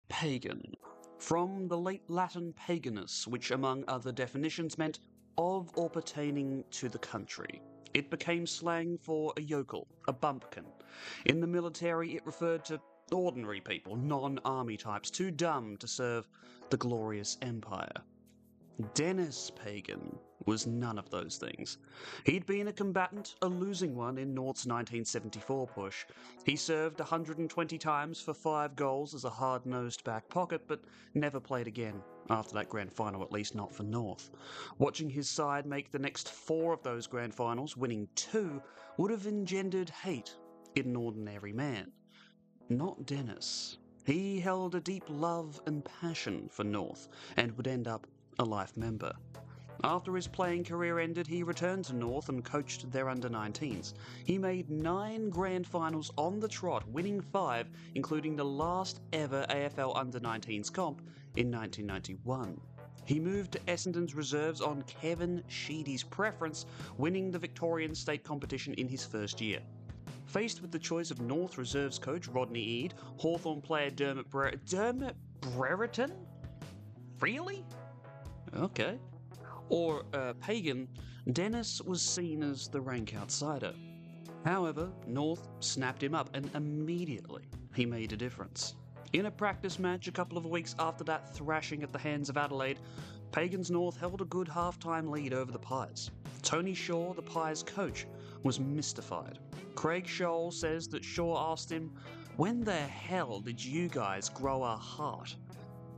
Pagan. From the late Latin paganus, which among other definitions meant of or pertaining to the country. It became slang for a yokel, a bumpkin. In the military, it referred to ordinary people, non-army types, too dumb to serve the glorious empire. Denis Pagan was none of those things. He'd been a combatant, a losing one in North's 1974 push. He served 120 times for 5 goals as a hard-nosed back pocket, but never played again, after that grand final, at least not for North. Watching his side make the next 4 of those grand finals, winning 2, would have engendered hate in an ordinary man. Not Denis. He held a deep love and passion for North, and would end up a life member. After his playing career ended, he returned to North and coached their under-19s. He made 9 grand finals on the trot, winning 5, including the last ever AFL under-19s comp in 1991. He moved to Essendon's reserves on Kevin Sheedy's preference, winning the Victorian state competition in his first year. Faced with the choice of North reserves coach Rodney Eade, Hawthorn player Dermot Brereton? Really? Okay. Or Pagan, Denis was seen as the rank outsider. However, North snapped him up, and immediately he made a difference. In a practice match a couple of weeks after that thrashing at the hands of Adelaide, Pagan's North held a good half-time lead over the Pies. Tony Shaw, the Pies coach, was mystified. Craig Scholl says that Shaw asked him, "When the hell did you guys grow a heart?"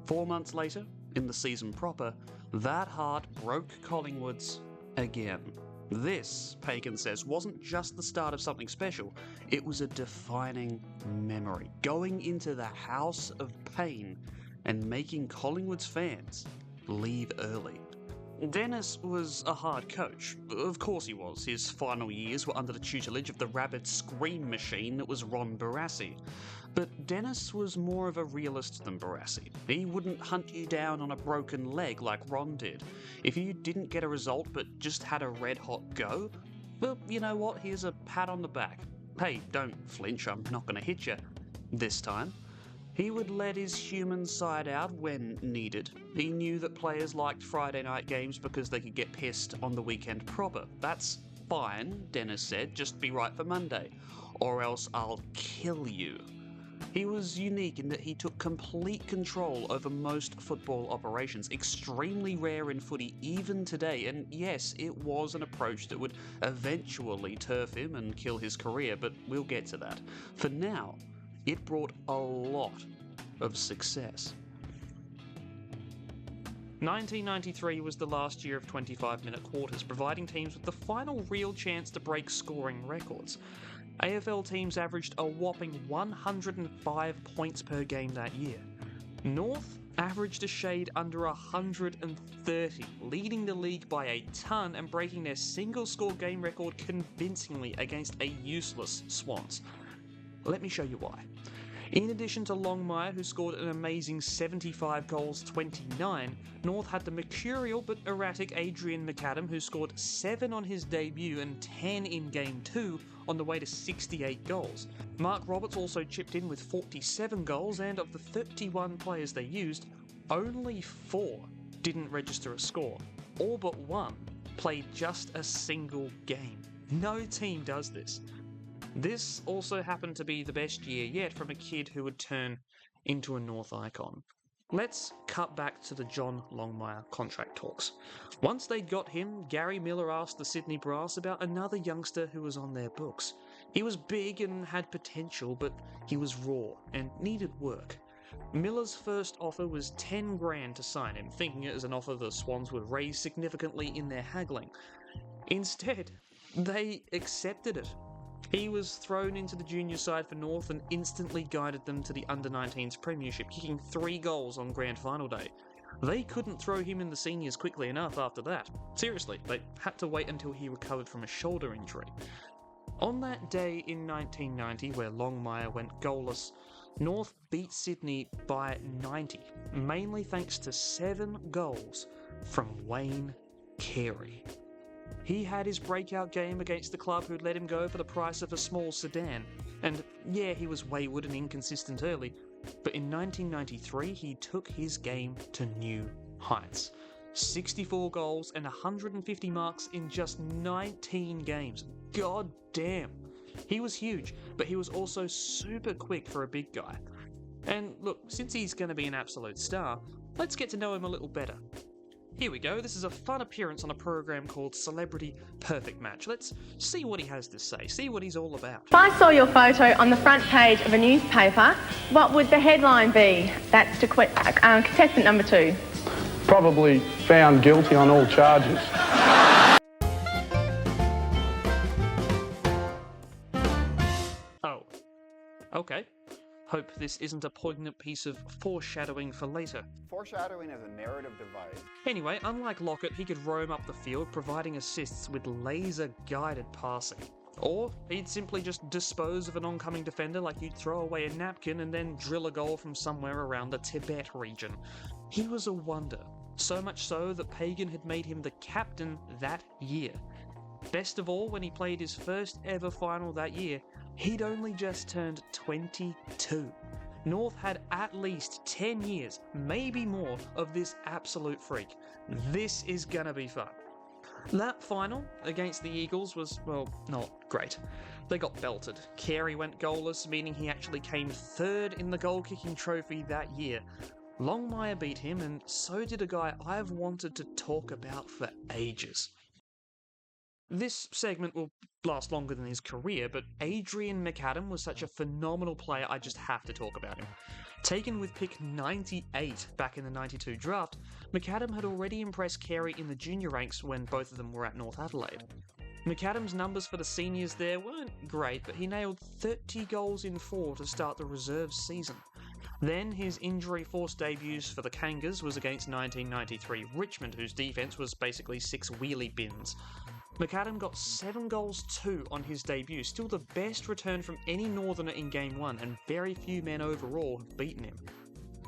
4 months later, in the season proper, that heart broke Collingwood's again. This, Pagan says, wasn't just the start of something special, it was a defining memory, going into the house of pain and making Collingwood's fans leave early. Denis was a hard coach. Of course he was. His final years were under the tutelage of the rabid scream machine that was Ron Barassi. But Denis was more of a realist than Barassi. He wouldn't hunt you down on a broken leg like Ron did. If you didn't get a result but just had a red-hot go, well, you know what? Here's a pat on the back. Hey, don't flinch, I'm not going to hit you this time. He would let his human side out when needed. He knew that players liked Friday night games because they could get pissed on the weekend proper. That's fine, Denis said, just be right for Monday, or else I'll kill you. He was unique in that he took complete control over most football operations, extremely rare in footy even today, and yes, it was an approach that would eventually turf him and kill his career, but we'll get to that. For now, it brought a lot of success. 1993 was the last year of 25-minute quarters, providing teams with the final real chance to break scoring records. AFL teams averaged a whopping 105 points per game that year. North averaged a shade under 130, leading the league by a ton and breaking their single-score game record convincingly against a useless Swans. Let me show you why. In addition to Longmire, who scored an amazing 75 goals 29, North had the mercurial but erratic Adrian McAdam, who scored 7 on his debut and 10 in Game 2 on the way to 68 goals. Mark Roberts also chipped in with 47 goals, and of the 31 players they used, only 4 didn't register a score. All but 1 played just a single game. No team does this. This also happened to be the best year yet from a kid who would turn into a North icon. Let's cut back to the John Longmire contract talks. Once they'd got him, Gary Miller asked the Sydney Brass about another youngster who was on their books. He was big and had potential, but he was raw and needed work. Miller's first offer was 10 grand to sign him, thinking it was an offer the Swans would raise significantly in their haggling. Instead, they accepted it. He was thrown into the junior side for North and instantly guided them to the under-19s premiership, kicking 3 goals on grand final day. They couldn't throw him in the seniors quickly enough after that. Seriously, they had to wait until he recovered from a shoulder injury. On that day in 1990, where Longmire went goalless, North beat Sydney by 90, mainly thanks to 7 goals from Wayne Carey. He had his breakout game against the club who'd let him go for the price of a small sedan. And yeah, he was wayward and inconsistent early, But in 1993, he took his game to new heights. 64 goals and 150 marks in just 19 games. God damn. He was huge, but he was also super quick for a big guy. And look, since he's going to be an absolute star, let's get to know him a little better. Here we go, this is a fun appearance on a program called Celebrity Perfect Match. Let's see what he has to say, see what he's all about. If I saw your photo on the front page of a newspaper, what would the headline be? That's contestant number 2. Probably found guilty on all charges. Oh, okay. Hope this isn't a poignant piece of foreshadowing for later. Foreshadowing is a narrative device. Anyway, unlike Lockett, he could roam up the field, providing assists with laser-guided passing. Or he'd simply just dispose of an oncoming defender like you'd throw away a napkin and then drill a goal from somewhere around the Tibet region. He was a wonder, so much so that Pagan had made him the captain that year. Best of all, when he played his first ever final that year, he'd only just turned 22. North had at least 10 years, maybe more, of this absolute freak. This is gonna be fun. That final against the Eagles was, well, not great. They got belted. Carey went goalless, meaning he actually came third in the goal-kicking trophy that year. Longmire beat him, and so did a guy I've wanted to talk about for ages. This segment will last longer than his career, but Adrian McAdam was such a phenomenal player I just have to talk about him. Taken with pick 98 back in the 92 draft, McAdam had already impressed Carey in the junior ranks when both of them were at North Adelaide. McAdam's numbers for the seniors there weren't great, but he nailed 30 goals in 4 to start the reserves season. Then his injury-forced debuts for the Kangas was against 1993 Richmond, whose defence was basically 6 wheelie bins. McAdam got 7 goals too on his debut, still the best return from any Northerner in Game 1, and very few men overall have beaten him.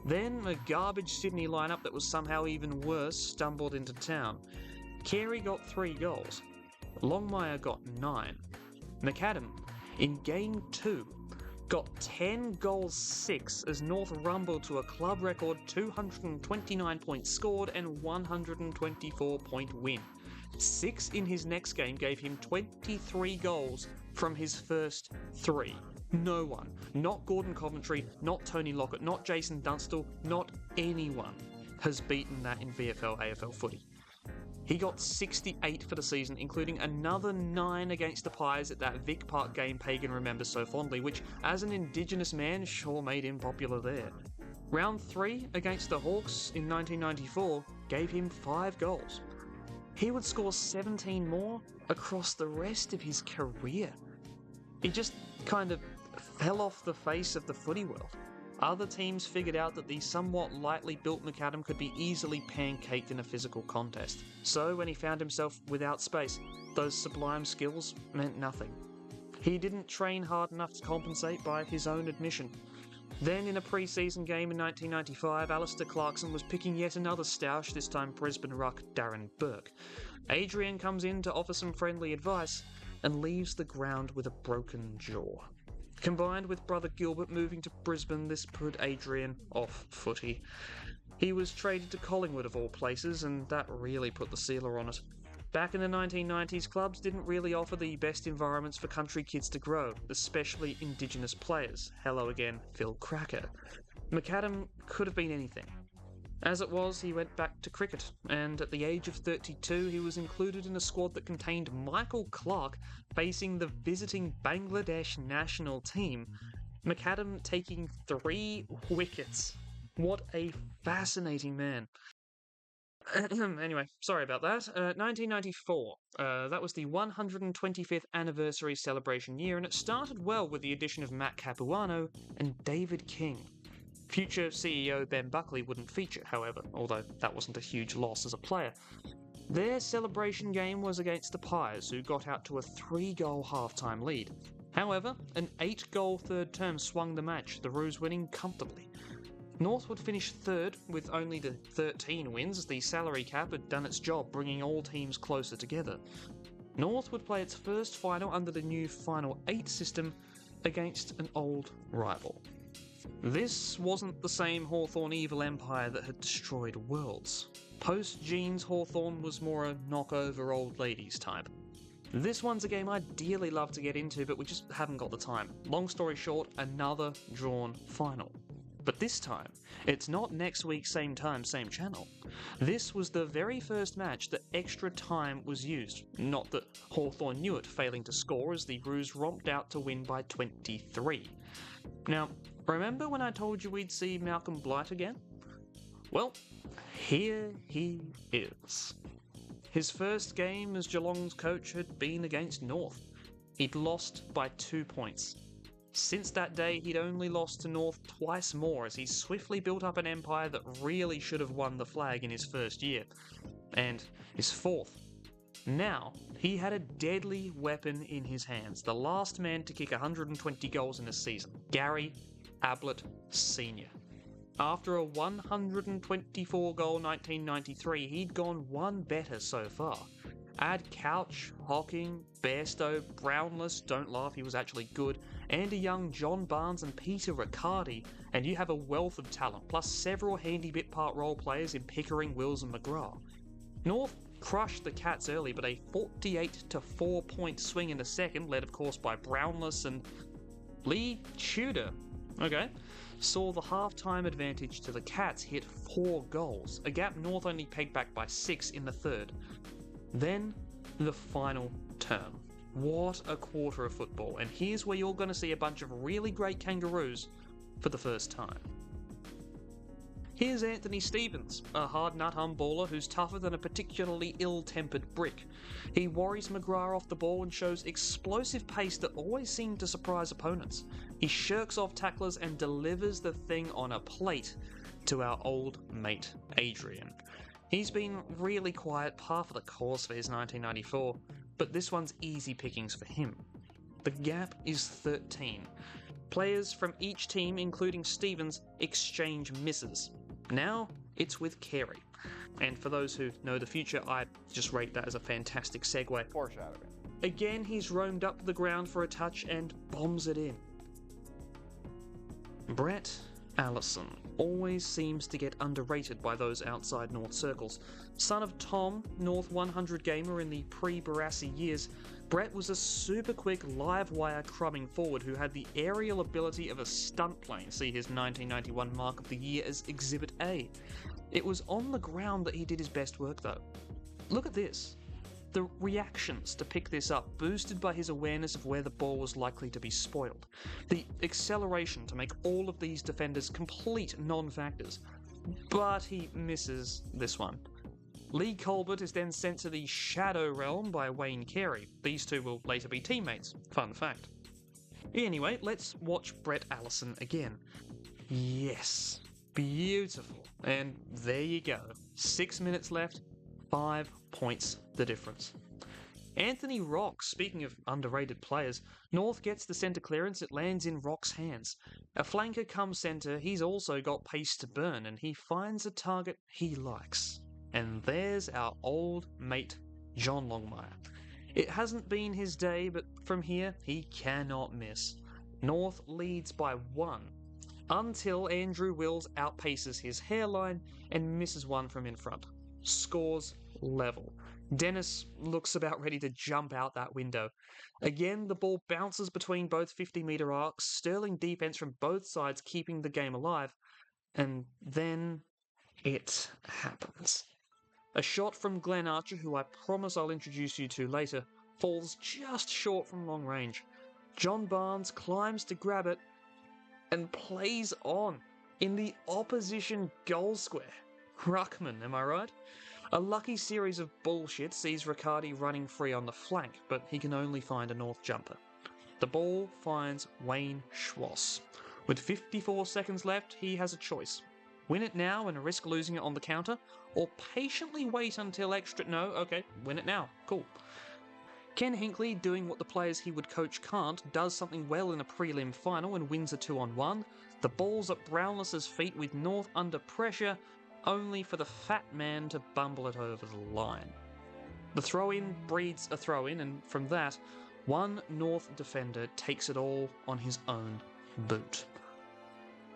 Then a garbage Sydney lineup that was somehow even worse stumbled into town. Carey got 3 goals. Longmire got 9. McAdam, in Game 2, got 10 goals 6 as North rumbled to a club record 229 points scored and 124 point win. 6 in his next game gave him 23 goals from his first 3. No one, not Gordon Coventry, not Tony Lockett, not Jason Dunstall, not anyone has beaten that in VFL AFL footy. He got 68 for the season, including another 9 against the Pies at that Vic Park game Pagan remembers so fondly, which, as an Indigenous man, sure made him popular there. Round 3 against the Hawks in 1994 gave him 5 goals. He would score 17 more across the rest of his career. He just kind of fell off the face of the footy world. Other teams figured out that the somewhat lightly built McAdam could be easily pancaked in a physical contest. So when he found himself without space, those sublime skills meant nothing. He didn't train hard enough to compensate by his own admission. Then in a pre-season game in 1995, Alistair Clarkson was picking yet another stoush, this time Brisbane ruck Darren Burke. Adrian comes in to offer some friendly advice and leaves the ground with a broken jaw. Combined with brother Gilbert moving to Brisbane, this put Adrian off footy. He was traded to Collingwood of all places, and that really put the sealer on it. Back in the 1990s, clubs didn't really offer the best environments for country kids to grow, especially Indigenous players. Hello again, Phil Cracker. McAdam could have been anything. As it was, he went back to cricket, and at the age of 32 he was included in a squad that contained Michael Clarke facing the visiting Bangladesh national team. McAdam taking 3 wickets. What a fascinating man. Anyway, sorry about that. 1994. That was the 125th anniversary celebration year, and it started well with the addition of Matt Capuano and David King. Future CEO Ben Buckley wouldn't feature, however, although that wasn't a huge loss as a player. Their celebration game was against the Pies, who got out to a 3-goal half-time lead. However, an 8-goal third term swung the match, the Roos winning comfortably. North would finish third with only the 13 wins, as the salary cap had done its job, bringing all teams closer together. North would play its first final under the new Final 8 system against an old rival. This wasn't the same Hawthorn evil empire that had destroyed worlds. Post-Genes Hawthorn was more a knock-over old ladies type. This one's a game I'd dearly love to get into, but we just haven't got the time. Long story short, another drawn final. But this time, it's not next week same time, same channel. This was the very first match that extra time was used. Not that Hawthorn knew it, failing to score as the Roos romped out to win by 23. Now, remember when I told you we'd see Malcolm Blight again? Well, here he is. His first game as Geelong's coach had been against North. He'd lost by 2 points. Since that day, he'd only lost to North twice more as he swiftly built up an empire that really should have won the flag in his first year. And his fourth. Now, he had a deadly weapon in his hands, the last man to kick 120 goals in a season, Gary Ablett Sr. After a 124-goal 1993, he'd gone one better so far. Add Couch, Hocking, Bairstow, Brownless, don't laugh, he was actually good, Andy Young, John Barnes and Peter Riccardi, and you have a wealth of talent, plus several handy bit part role players in Pickering, Wills and McGrath. North crushed the Cats early, but a 48-4 point swing in the second, led of course by Brownless and Lee Tudor, saw the half-time advantage to the Cats hit 4 goals, a gap North only pegged back by 6 in the third. Then, the final term. What a quarter of football, and here's where you're going to see a bunch of really great Kangaroos for the first time. Here's Anthony Stevens, a hard nut baller who's tougher than a particularly ill-tempered brick. He worries McGrath off the ball and shows explosive pace that always seemed to surprise opponents. He shirks off tacklers and delivers the thing on a plate to our old mate Adrian. He's been really quiet par for the course for his 1994, but this one's easy pickings for him. The gap is 13. Players from each team, including Stevens, exchange misses. Now, it's with Carey. And for those who know the future, I just rate that as a fantastic segue. Foreshadowing. Again, he's roamed up the ground for a touch and bombs it in. Brett Allison always seems to get underrated by those outside North circles. Son of Tom, North 100 gamer in the pre-Barassi years, Brett was a super quick live wire crumbing forward who had the aerial ability of a stunt plane. See his 1991 Mark of the Year as Exhibit A. It was on the ground that he did his best work though. Look at this. The reactions to pick this up, boosted by his awareness of where the ball was likely to be spoiled. The acceleration to make all of these defenders complete non-factors. But he misses this one. Lee Colbert is then sent to the Shadow Realm by Wayne Carey. These two will later be teammates. Fun fact. Anyway, let's watch Brett Allison again. Yes. Beautiful. And there you go. 6 minutes left. 5 points the difference. Anthony Rock, speaking of underrated players, North gets the centre clearance, it lands in Rock's hands. A flanker comes centre, he's also got pace to burn, and he finds a target he likes. And there's our old mate, John Longmire. It hasn't been his day, but from here, he cannot miss. North leads by 1, until Andrew Wills outpaces his hairline and misses one from in front. Scores level. Denis looks about ready to jump out that window. Again, the ball bounces between both 50-metre arcs, sterling defence from both sides keeping the game alive, and then it happens. A shot from Glenn Archer, who I promise I'll introduce you to later, falls just short from long range. John Barnes climbs to grab it and plays on in the opposition goal square. Ruckman, am I right? A lucky series of bullshit sees Riccardi running free on the flank, but he can only find a North jumper. The ball finds Wayne Schwass. With 54 seconds left, he has a choice. Win it now and risk losing it on the counter, or patiently wait until extra... No, okay, win it now. Cool. Ken Hinckley, doing what the players he would coach can't, does something well in a prelim final and wins a 2-on-1. The ball's at Brownless's feet with North under pressure, only for the fat man to bumble it over the line. The throw-in breeds a throw-in, and from that, one North defender takes it all on his own boot.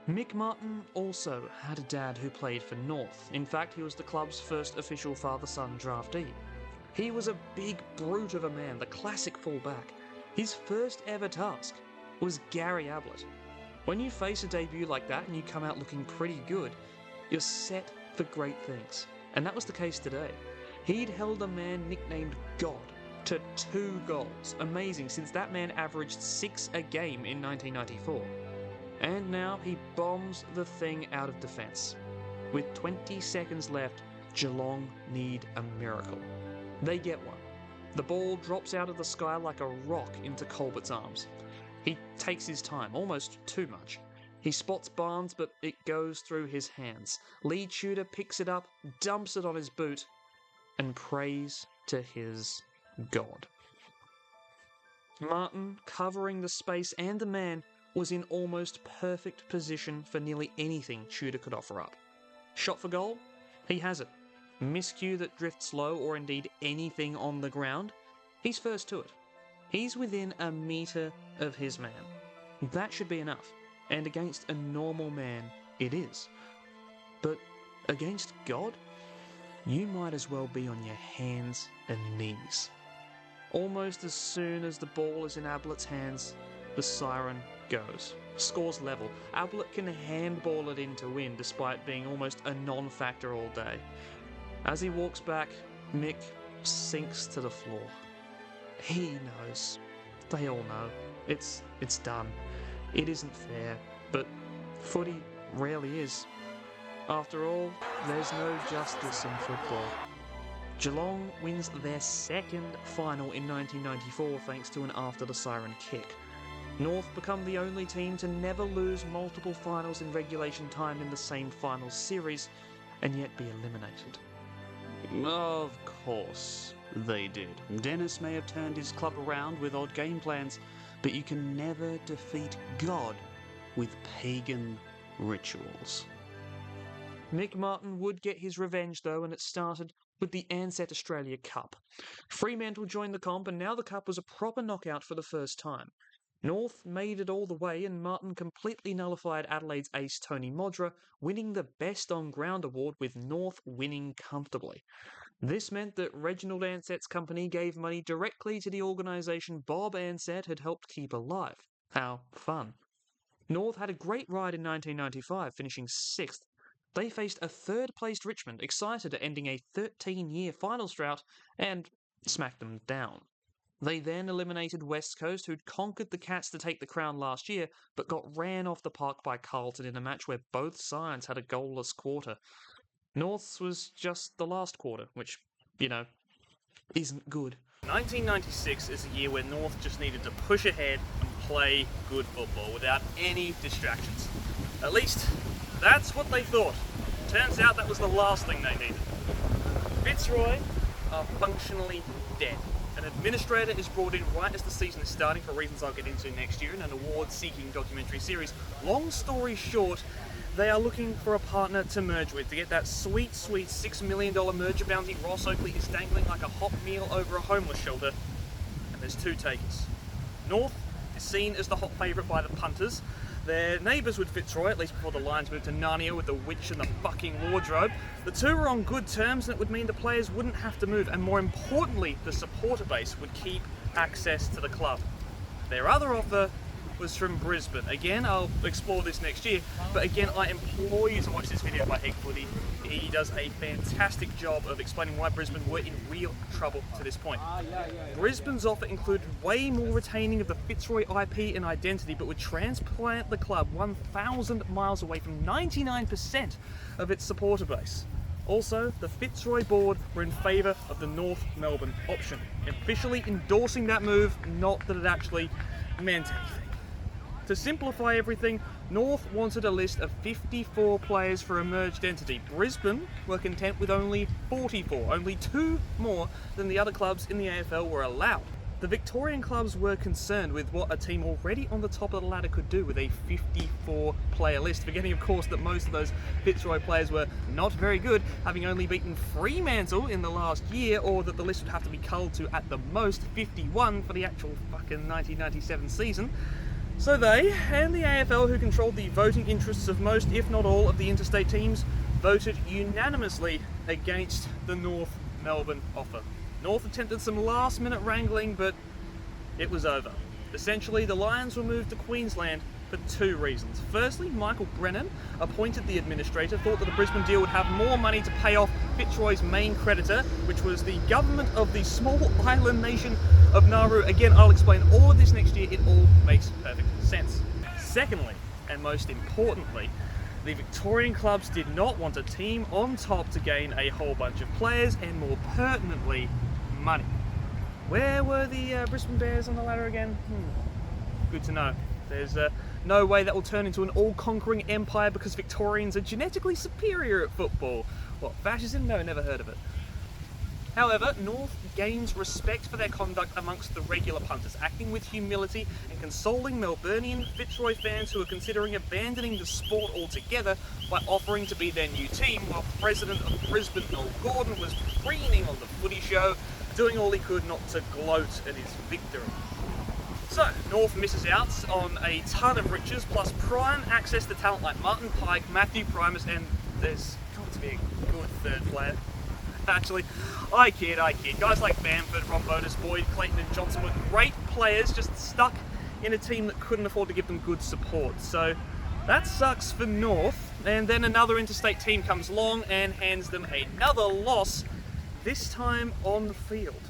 Mick Martin also had a dad who played for North. In fact, he was the club's first official father-son draftee. He was a big brute of a man, the classic fullback. His first ever task was Gary Ablett. When you face a debut like that and you come out looking pretty good, you're set for great things. And that was the case today. He'd held a man nicknamed God to 2 goals. Amazing, since that man averaged 6 a game in 1994. And now he bombs the thing out of defence. With 20 seconds left, Geelong need a miracle. They get one. The ball drops out of the sky like a rock into Colbert's arms. He takes his time, almost too much. He spots Barnes, but it goes through his hands. Lee Tudor picks it up, dumps it on his boot, and prays to his God. Martin, covering the space and the man, was in almost perfect position for nearly anything Tudor could offer up. Shot for goal? He has it. Miscue that drifts low, or indeed anything on the ground? He's first to it. He's within a metre of his man. That should be enough, and against a normal man, it is. But against God? You might as well be on your hands and knees. Almost as soon as the ball is in Ablett's hands, the siren goes. Scores level. Ablett can handball it in to win, despite being almost a non-factor all day. As he walks back, Mick sinks to the floor. He knows. They all know. It's done. It isn't fair, but footy rarely is. After all, there's no justice in football. Geelong wins their second final in 1994 thanks to an after-the-siren kick. North become the only team to never lose multiple finals in regulation time in the same final series, and yet be eliminated. Of course they did. Denis may have turned his club around with odd game plans, but you can never defeat God with pagan rituals. Mick Martin would get his revenge though, and it started with the Ansett Australia Cup. Fremantle joined the comp, and now the Cup was a proper knockout for the first time. North made it all the way, and Martin completely nullified Adelaide's ace Tony Modra, winning the Best on Ground award with North winning comfortably. This meant that Reginald Ansett's company gave money directly to the organisation Bob Ansett had helped keep alive. How fun. North had a great ride in 1995, finishing 6th. They faced a third-placed Richmond, excited at ending a 13-year finals drought, and smacked them down. They then eliminated West Coast, who'd conquered the Cats to take the crown last year, but got ran off the park by Carlton in a match where both sides had a goalless quarter. North's was just the last quarter, which, isn't good. 1996 is a year where North just needed to push ahead and play good football without any distractions. At least, that's what they thought. Turns out that was the last thing they needed. Fitzroy are functionally dead. An administrator is brought in right as the season is starting for reasons I'll get into next year in an award-seeking documentary series. Long story short, they are looking for a partner to merge with to get that sweet $6 million merger bounty Ross Oakley is dangling like a hot meal over a homeless shelter. And there's 2 takers. North is seen as the hot favourite by the punters. They're neighbours with Fitzroy, at least before the Lions moved to Narnia with the witch and the fucking wardrobe. The 2 are on good terms, and it would mean the players wouldn't have to move, and more importantly, the supporter base would keep access to the club. Their other offer was from Brisbane. Again, I'll explore this next year, but again, I implore you to watch this video by Heck Footy. He does a fantastic job of explaining why Brisbane were in real trouble to this point. Brisbane's offer included way more retaining of the Fitzroy IP and identity, but would transplant the club 1,000 miles away from 99% of its supporter base. Also, the Fitzroy board were in favour of the North Melbourne option, officially endorsing that move, not that it actually meant anything. To simplify everything, North wanted a list of 54 players for a merged entity. Brisbane were content with only 44, only 2 more than the other clubs in the AFL were allowed. The Victorian clubs were concerned with what a team already on the top of the ladder could do with a 54-player list, forgetting of course that most of those Fitzroy players were not very good, having only beaten Fremantle in the last year, or that the list would have to be culled to at the most 51 for the actual fucking 1997 season. So they, and the AFL, who controlled the voting interests of most, if not all, of the interstate teams, voted unanimously against the North Melbourne offer. North attempted some last-minute wrangling, but it was over. Essentially, the Lions were moved to Queensland for two reasons. Firstly, Michael Brennan, appointed the administrator, thought that a Brisbane deal would have more money to pay off Fitzroy's main creditor, which was the government of the small island nation of Nauru. Again, I'll explain all of this next year. It all makes perfect sense. Secondly, and most importantly, the Victorian clubs did not want a team on top to gain a whole bunch of players and, more pertinently, money. Where were the Brisbane Bears on the ladder again? Good to know. There's no way that will turn into an all-conquering empire because Victorians are genetically superior at football. What, fascism? No, never heard of it. However, North gains respect for their conduct amongst the regular punters, acting with humility and consoling Melburnian Fitzroy fans who are considering abandoning the sport altogether by offering to be their new team, while President of Brisbane, Noel Gordon, was preening on the footy show, doing all he could not to gloat at his victory. So, North misses out on a ton of riches, plus prime access to talent like Martin Pike, Matthew Primus, and there's got to be a good third player. Actually, I kid. Guys like Bamford, Ron Bonus, Boyd, Clayton and Johnson were great players, just stuck in a team that couldn't afford to give them good support. So that sucks for North. And then another interstate team comes along and hands them another loss, this time on the field.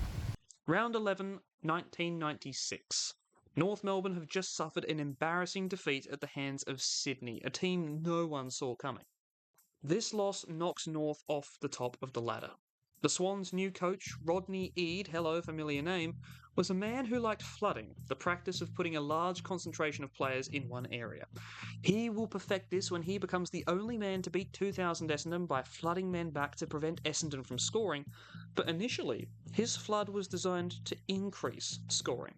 Round 11, 1996. North Melbourne have just suffered an embarrassing defeat at the hands of Sydney, a team no one saw coming. This loss knocks North off the top of the ladder. The Swans' new coach, Rodney Eade, hello familiar name, was a man who liked flooding, the practice of putting a large concentration of players in one area. He will perfect this when he becomes the only man to beat 2000 Essendon by flooding men back to prevent Essendon from scoring, but initially, his flood was designed to increase scoring.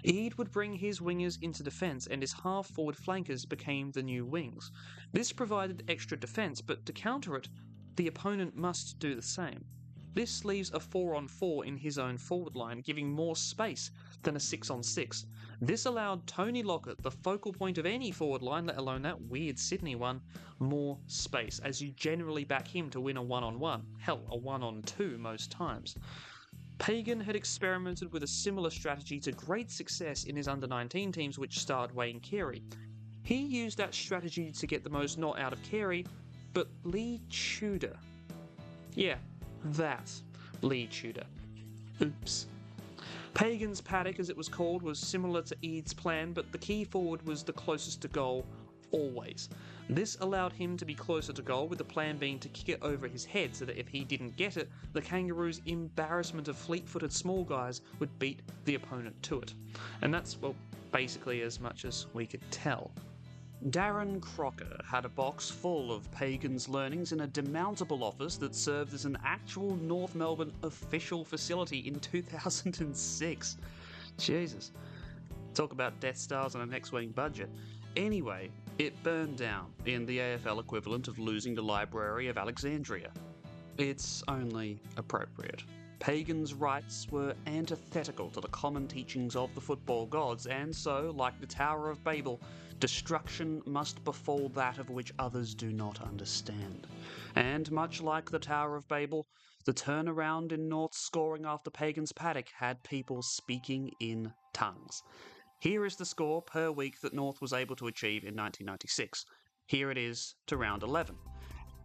Eade would bring his wingers into defence and his half-forward flankers became the new wings. This provided extra defence, but to counter it, the opponent must do the same. This leaves a 4-on-4 in his own forward line, giving more space than a 6-on-6. This allowed Tony Lockett, the focal point of any forward line, let alone that weird Sydney one, more space, as you generally back him to win a 1-on-1, hell, a 1-on-2 most times. Pagan had experimented with a similar strategy to great success in his under-19 teams which starred Wayne Carey. He used that strategy to get the most not out of Carey, but Lee Tudor. Yeah, that Lee Tudor. Oops. Pagan's paddock, as it was called, was similar to Eade's plan, but the key forward was the closest to goal, always. This allowed him to be closer to goal, with the plan being to kick it over his head so that if he didn't get it, the Kangaroos' embarrassment of fleet-footed small guys would beat the opponent to it. And that's, well, basically as much as we could tell. Darren Crocker had a box full of Pagan's learnings in a demountable office that served as an actual North Melbourne official facility in 2006. Jesus. Talk about Death Stars on an X-Wing budget. Anyway, it burned down in the AFL equivalent of losing the Library of Alexandria. It's only appropriate. Pagan's rights were antithetical to the common teachings of the football gods, and so, like the Tower of Babel, destruction must befall that of which others do not understand. And much like the Tower of Babel, the turnaround in North's scoring after Pagan's paddock had people speaking in tongues. Here is the score per week that North was able to achieve in 1996. Here it is to round 11.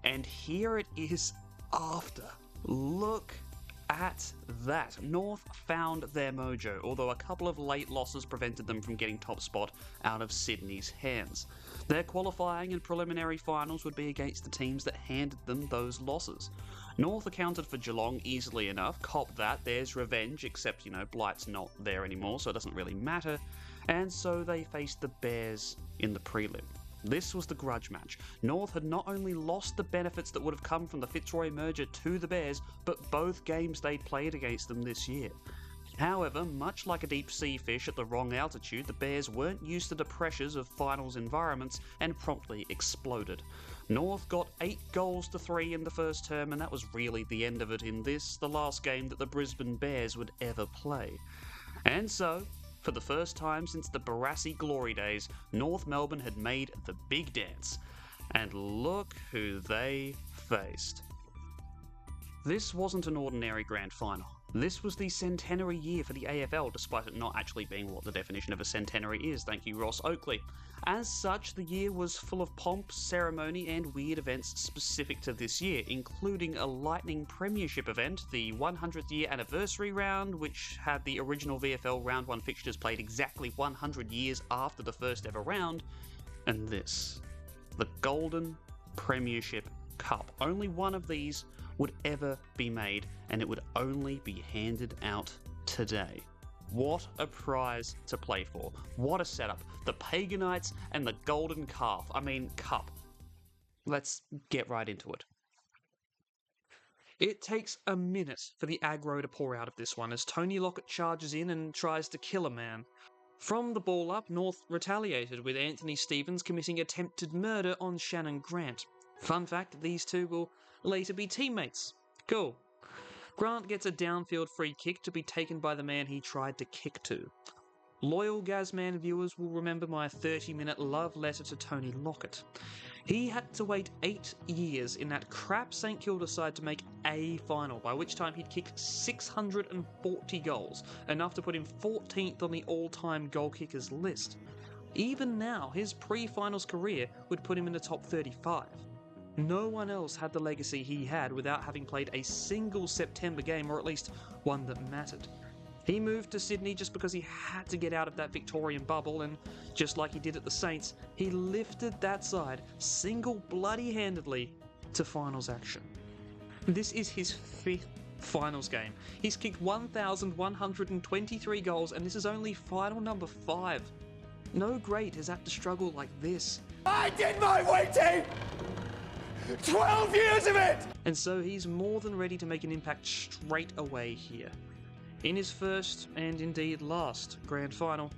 And here it is after. Look at that. North found their mojo, although a couple of late losses prevented them from getting top spot out of Sydney's hands. Their qualifying and preliminary finals would be against the teams that handed them those losses. North accounted for Geelong easily enough, cop that, there's revenge, except, Blight's not there anymore, so it doesn't really matter, and so they faced the Bears in the prelim. This was the grudge match. North had not only lost the benefits that would have come from the Fitzroy merger to the Bears, but both games they'd played against them this year. However, much like a deep-sea fish at the wrong altitude, the Bears weren't used to the pressures of finals environments and promptly exploded. North got 8 goals to 3 in the first term, and that was really the end of it in this, the last game that the Brisbane Bears would ever play. And so, For the first time since the Barassi glory days, North Melbourne had made the big dance. And look who they faced. This wasn't an ordinary grand final. This was the centenary year for the AFL, despite it not actually being what the definition of a centenary is, thank you Ross Oakley. As such, the year was full of pomp, ceremony and weird events specific to this year, including a lightning premiership event, the 100th year anniversary round, which had the original VFL Round 1 fixtures played exactly 100 years after the first ever round, and this. The Golden Premiership Cup. Only one of these would ever be made, and it would only be handed out today. What a prize to play for. What a setup. The Paganites and the Golden Cup. Let's get right into it. It takes a minute for the aggro to pour out of this one as Tony Lockett charges in and tries to kill a man. From the ball up, North retaliated with Anthony Stevens committing attempted murder on Shannon Grant. Fun fact, these two will later be teammates. Cool. Grant gets a downfield free kick to be taken by the man he tried to kick to. Loyal GAZ-man viewers will remember my 30-minute love letter to Tony Lockett. He had to wait 8 years in that crap St Kilda side to make a final, by which time he'd kicked 640 goals, enough to put him 14th on the all-time goal kickers list. Even now, his pre-finals career would put him in the top 35. No one else had the legacy he had without having played a single September game, or at least one that mattered. He moved to Sydney just because he had to get out of that Victorian bubble, and just like he did at the Saints, he lifted that side single bloody-handedly to finals action. This is his 5th finals game. He's kicked 1,123 goals, and this is only final number 5. No great has had to struggle like this. I did my waiting! 12 years of it! And so he's more than ready to make an impact straight away here. In his first, and indeed last, grand final,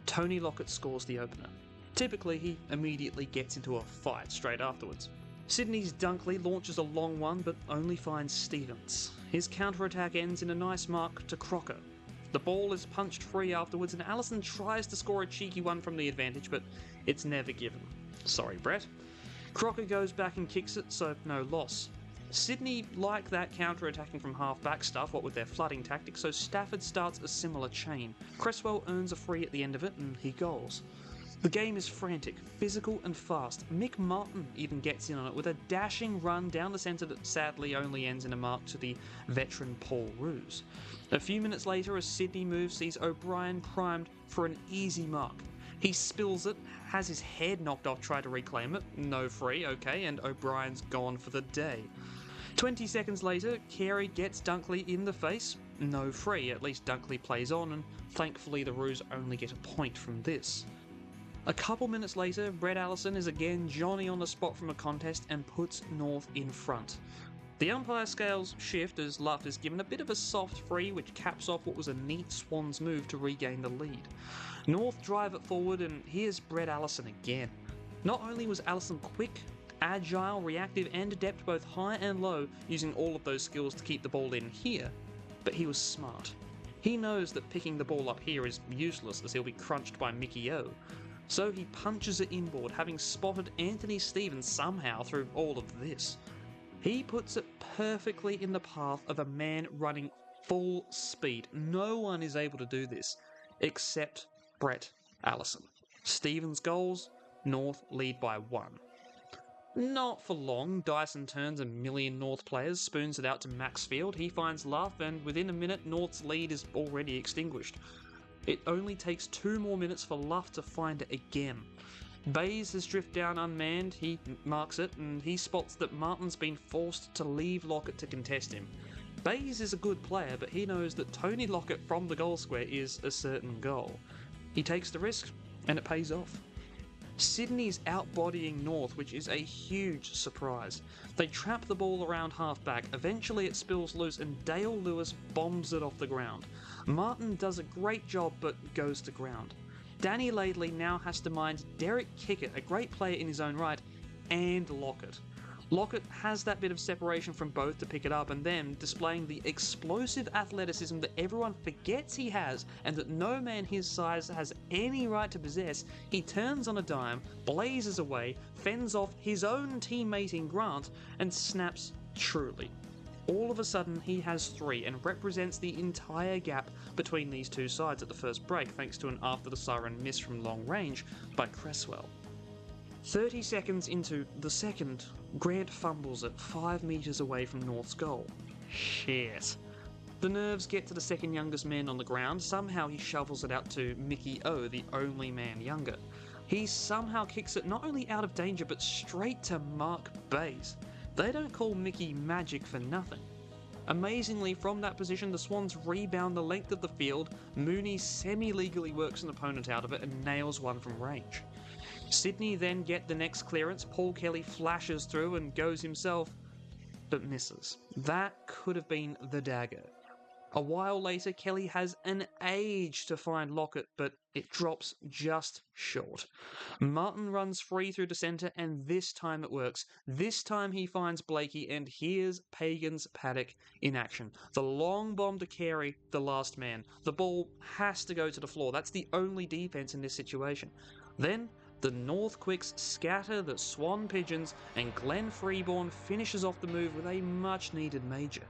Tony Lockett scores the opener. Typically, he immediately gets into a fight straight afterwards. Sydney's Dunkley launches a long one, but only finds Stevens. His counter-attack ends in a nice mark to Crocker. The ball is punched free afterwards, and Allison tries to score a cheeky one from the advantage, but it's never given. Sorry, Brett. Crocker goes back and kicks it, so no loss. Sydney like that counter-attacking from half-back stuff, what with their flooding tactics, so Stafford starts a similar chain. Cresswell earns a free at the end of it, and he goals. The game is frantic, physical and fast. Mick Martin even gets in on it with a dashing run down the centre that sadly only ends in a mark to the veteran Paul Roos. A few minutes later, a Sydney move sees O'Brien primed for an easy mark. He spills it, has his head knocked off trying to reclaim it, no free, okay, and O'Brien's gone for the day. 20 seconds later, Carey gets Dunkley in the face, no free, at least Dunkley plays on, and thankfully the Roos only get a point from this. A couple minutes later, Brett Allison is again Johnny on the spot from a contest and puts North in front. The umpire scales shift as Luff is given a bit of a soft free, which caps off what was a neat Swans move to regain the lead. North drive it forward, and here's Brett Allison again. Not only was Allison quick, agile, reactive and adept both high and low, using all of those skills to keep the ball in here, but he was smart. He knows that picking the ball up here is useless as he'll be crunched by Mickey O. So he punches it inboard, having spotted Anthony Stevens somehow through all of this. He puts it perfectly in the path of a man running full speed. No one is able to do this, except Brett Allison. Stevens goals, North lead by 1. Not for long, Dyson turns a million North players, spoons it out to Maxfield, he finds Luff, and within a minute North's lead is already extinguished. It only takes 2 more minutes for Luff to find it again. Bays has drifted down unmanned, he marks it, and he spots that Martin's been forced to leave Lockett to contest him. Bays is a good player, but he knows that Tony Lockett from the goal square is a certain goal. He takes the risk, and it pays off. Sydney's outbodying North, which is a huge surprise. They trap the ball around half-back, eventually it spills loose and Dale Lewis bombs it off the ground. Martin does a great job but goes to ground. Danny Laidley now has to mind Derek Kickett, a great player in his own right, and Lockett. Lockett has that bit of separation from both to pick it up, and then, displaying the explosive athleticism that everyone forgets he has and that no man his size has any right to possess, he turns on a dime, blazes away, fends off his own teammate in Grant, and snaps truly. All of a sudden, he has 3 and represents the entire gap between these two sides at the first break, thanks to an after the siren miss from long range by Cresswell. 30 seconds into the second, Grant fumbles it 5 metres away from North's goal. Shit. The nerves get to the second youngest man on the ground. Somehow he shovels it out to Mickey O, the only man younger. He somehow kicks it not only out of danger but straight to Mark Bays. They don't call Mickey magic for nothing. Amazingly, from that position, the Swans rebound the length of the field. Mooney semi-legally works an opponent out of it and nails one from range. Sydney then get the next clearance. Paul Kelly flashes through and goes himself, but misses. That could have been the dagger. A while later, Kelly has an age to find Lockett, but it drops just short. Martin runs free through the centre, and this time it works. This time he finds Blakey, and here's Pagan's paddock in action. The long bomb to Carey, the last man. The ball has to go to the floor. That's the only defence in this situation. Then the North Quicks scatter the Swan Pigeons, and Glenn Freeborn finishes off the move with a much-needed major.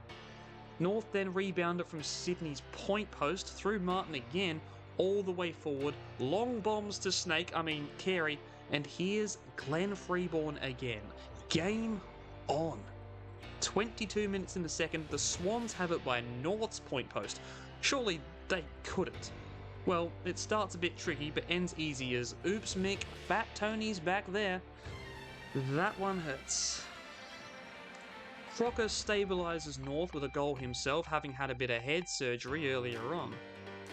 North then rebound it from Sydney's point post through Martin again, all the way forward. Long bombs to Carey, and here's Glenn Freeborn again. Game on. 22 minutes in the second, the Swans have it by North's point post. Surely they couldn't. Well, it starts a bit tricky, but ends easy as oops Mick, Fat Tony's back there. That one hurts. Crocker stabilises North with a goal himself, having had a bit of head surgery earlier on.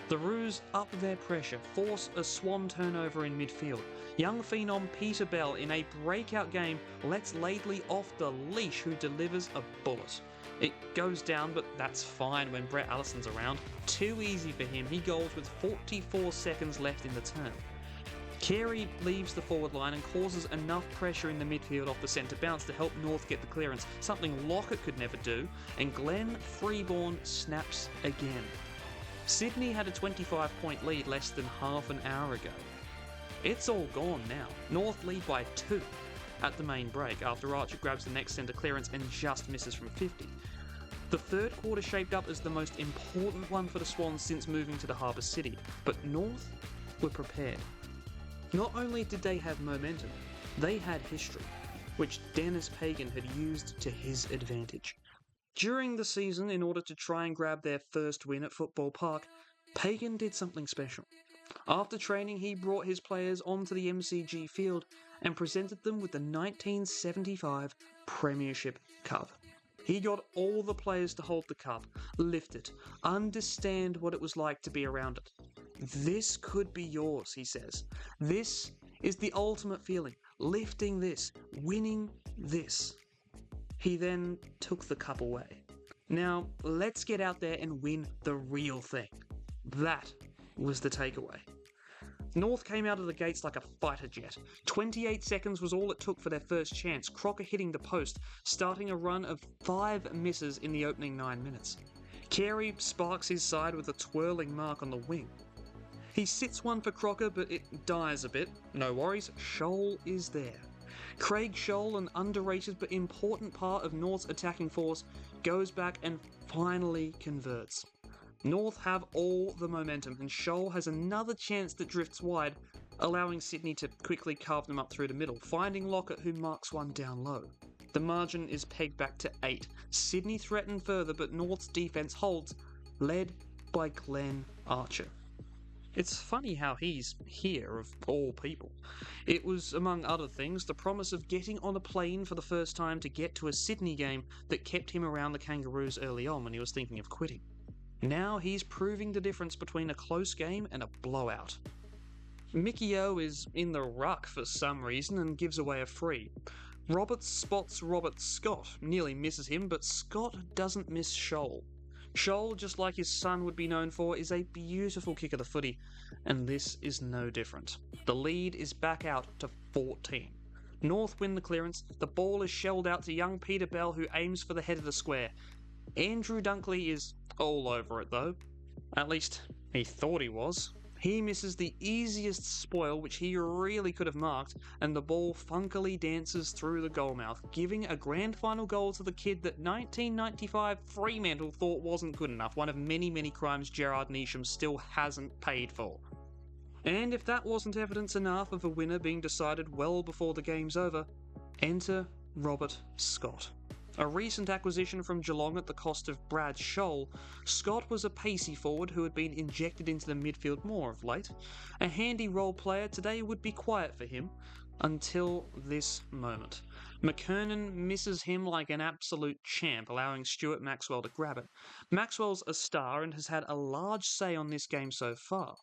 The Roos up their pressure, force a Swan turnover in midfield. Young phenom Peter Bell, in a breakout game, lets Laidley off the leash, who delivers a bullet. It goes down, but that's fine when Brett Allison's around. Too easy for him. He goals with 44 seconds left in the term. Carey leaves the forward line and causes enough pressure in the midfield off the centre bounce to help North get the clearance, something Lockett could never do, and Glenn Freeborn snaps again. Sydney had a 25-point lead less than half an hour ago. It's all gone now. North lead by 2 at the main break after Archer grabs the next centre clearance and just misses from 50. The third quarter shaped up as the most important one for the Swans since moving to the Harbour City, but North were prepared. Not only did they have momentum, they had history, which Denis Pagan had used to his advantage. During the season, in order to try and grab their first win at Football Park, Pagan did something special. After training, he brought his players onto the MCG field and presented them with the 1975 Premiership Cup. He got all the players to hold the cup, lift it, understand what it was like to be around it. This could be yours, he says. This is the ultimate feeling, lifting this, winning this. He then took the cup away. Now, let's get out there and win the real thing. That was the takeaway. North came out of the gates like a fighter jet. 28 seconds was all it took for their first chance, Crocker hitting the post, starting a run of 5 misses in the opening 9 minutes. Carey sparks his side with a twirling mark on the wing. He sits one for Crocker, but it dies a bit. No worries, Scholl is there. Craig Scholl, an underrated but important part of North's attacking force, goes back and finally converts. North have all the momentum, and Scholl has another chance that drifts wide, allowing Sydney to quickly carve them up through the middle, finding Lockett, who marks one down low. The margin is pegged back to 8. Sydney threaten further, but North's defence holds, led by Glenn Archer. It's funny how he's here, of all people. It was, among other things, the promise of getting on a plane for the first time to get to a Sydney game that kept him around the Kangaroos early on when he was thinking of quitting. Now he's proving the difference between a close game and a blowout. Mickey O is in the ruck for some reason and gives away a free. Roberts spots Robert Scott, nearly misses him, but Scott doesn't miss Scholl. Scholl, just like his son would be known for, is a beautiful kick of the footy, and this is no different. The lead is back out to 14. North win the clearance, the ball is shelled out to young Peter Bell, who aims for the head of the square. Andrew Dunkley is all over it though. At least he thought he was. He misses the easiest spoil which he really could have marked, and the ball funkily dances through the goalmouth, giving a grand final goal to the kid that 1995 Fremantle thought wasn't good enough, one of many crimes Gerard Neesham still hasn't paid for. And if that wasn't evidence enough of a winner being decided well before the game's over, enter Robert Scott. A recent acquisition from Geelong at the cost of Brad Scholl, Scott was a pacey forward who had been injected into the midfield more of late. A handy role player, today would be quiet for him, until this moment. McKernan misses him like an absolute champ, allowing Stuart Maxwell to grab it. Maxwell's a star and has had a large say on this game so far.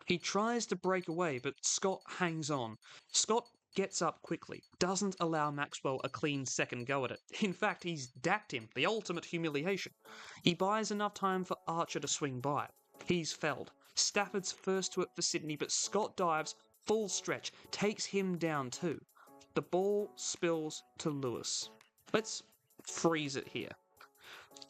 He tries to break away, but Scott hangs on. Scott gets up quickly, doesn't allow Maxwell a clean second go at it. In fact, he's dacked him, the ultimate humiliation. He buys enough time for Archer to swing by. He's felled. Stafford's first to it for Sydney, but Scott dives, full stretch, takes him down too. The ball spills to Lewis. Let's freeze it here.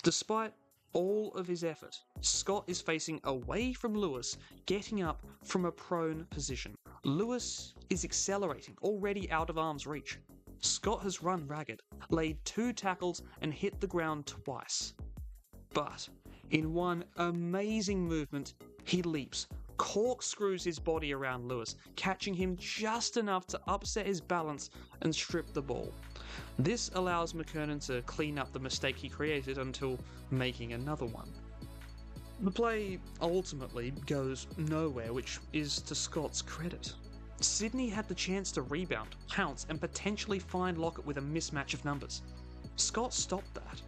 Despite all of his effort, Scott is facing away from Lewis, getting up from a prone position. Lewis is accelerating, already out of arm's reach. Scott has run ragged, laid 2 tackles and hit the ground twice. But in one amazing movement, he leaps, corkscrews his body around Lewis, catching him just enough to upset his balance and strip the ball. This allows McKernan to clean up the mistake he created until making another one. The play ultimately goes nowhere, which is to Scott's credit. Sydney had the chance to rebound, pounce, and potentially find Lockett with a mismatch of numbers. Scott stopped that.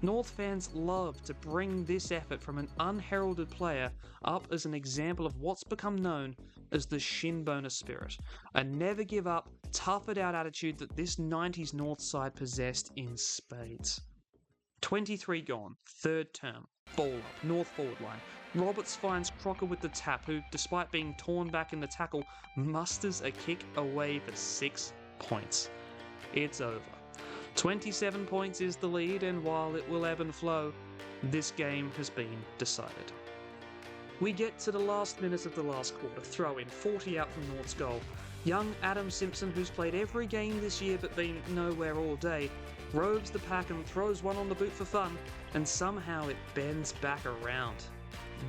North fans love to bring this effort from an unheralded player up as an example of what's become known as the shinboner spirit, a never give up, tough it out attitude that this 90s North side possessed in spades. 23 gone, third term, ball up, North forward line. Roberts finds Crocker with the tap, who, despite being torn back in the tackle, musters a kick away for 6 points. It's over. 27 points is the lead, and while it will ebb and flow, this game has been decided. We get to the last minute of the last quarter, throw in 40 out from North's goal. Young Adam Simpson, who's played every game this year but been nowhere all day, robes the pack and throws one on the boot for fun, and somehow it bends back around.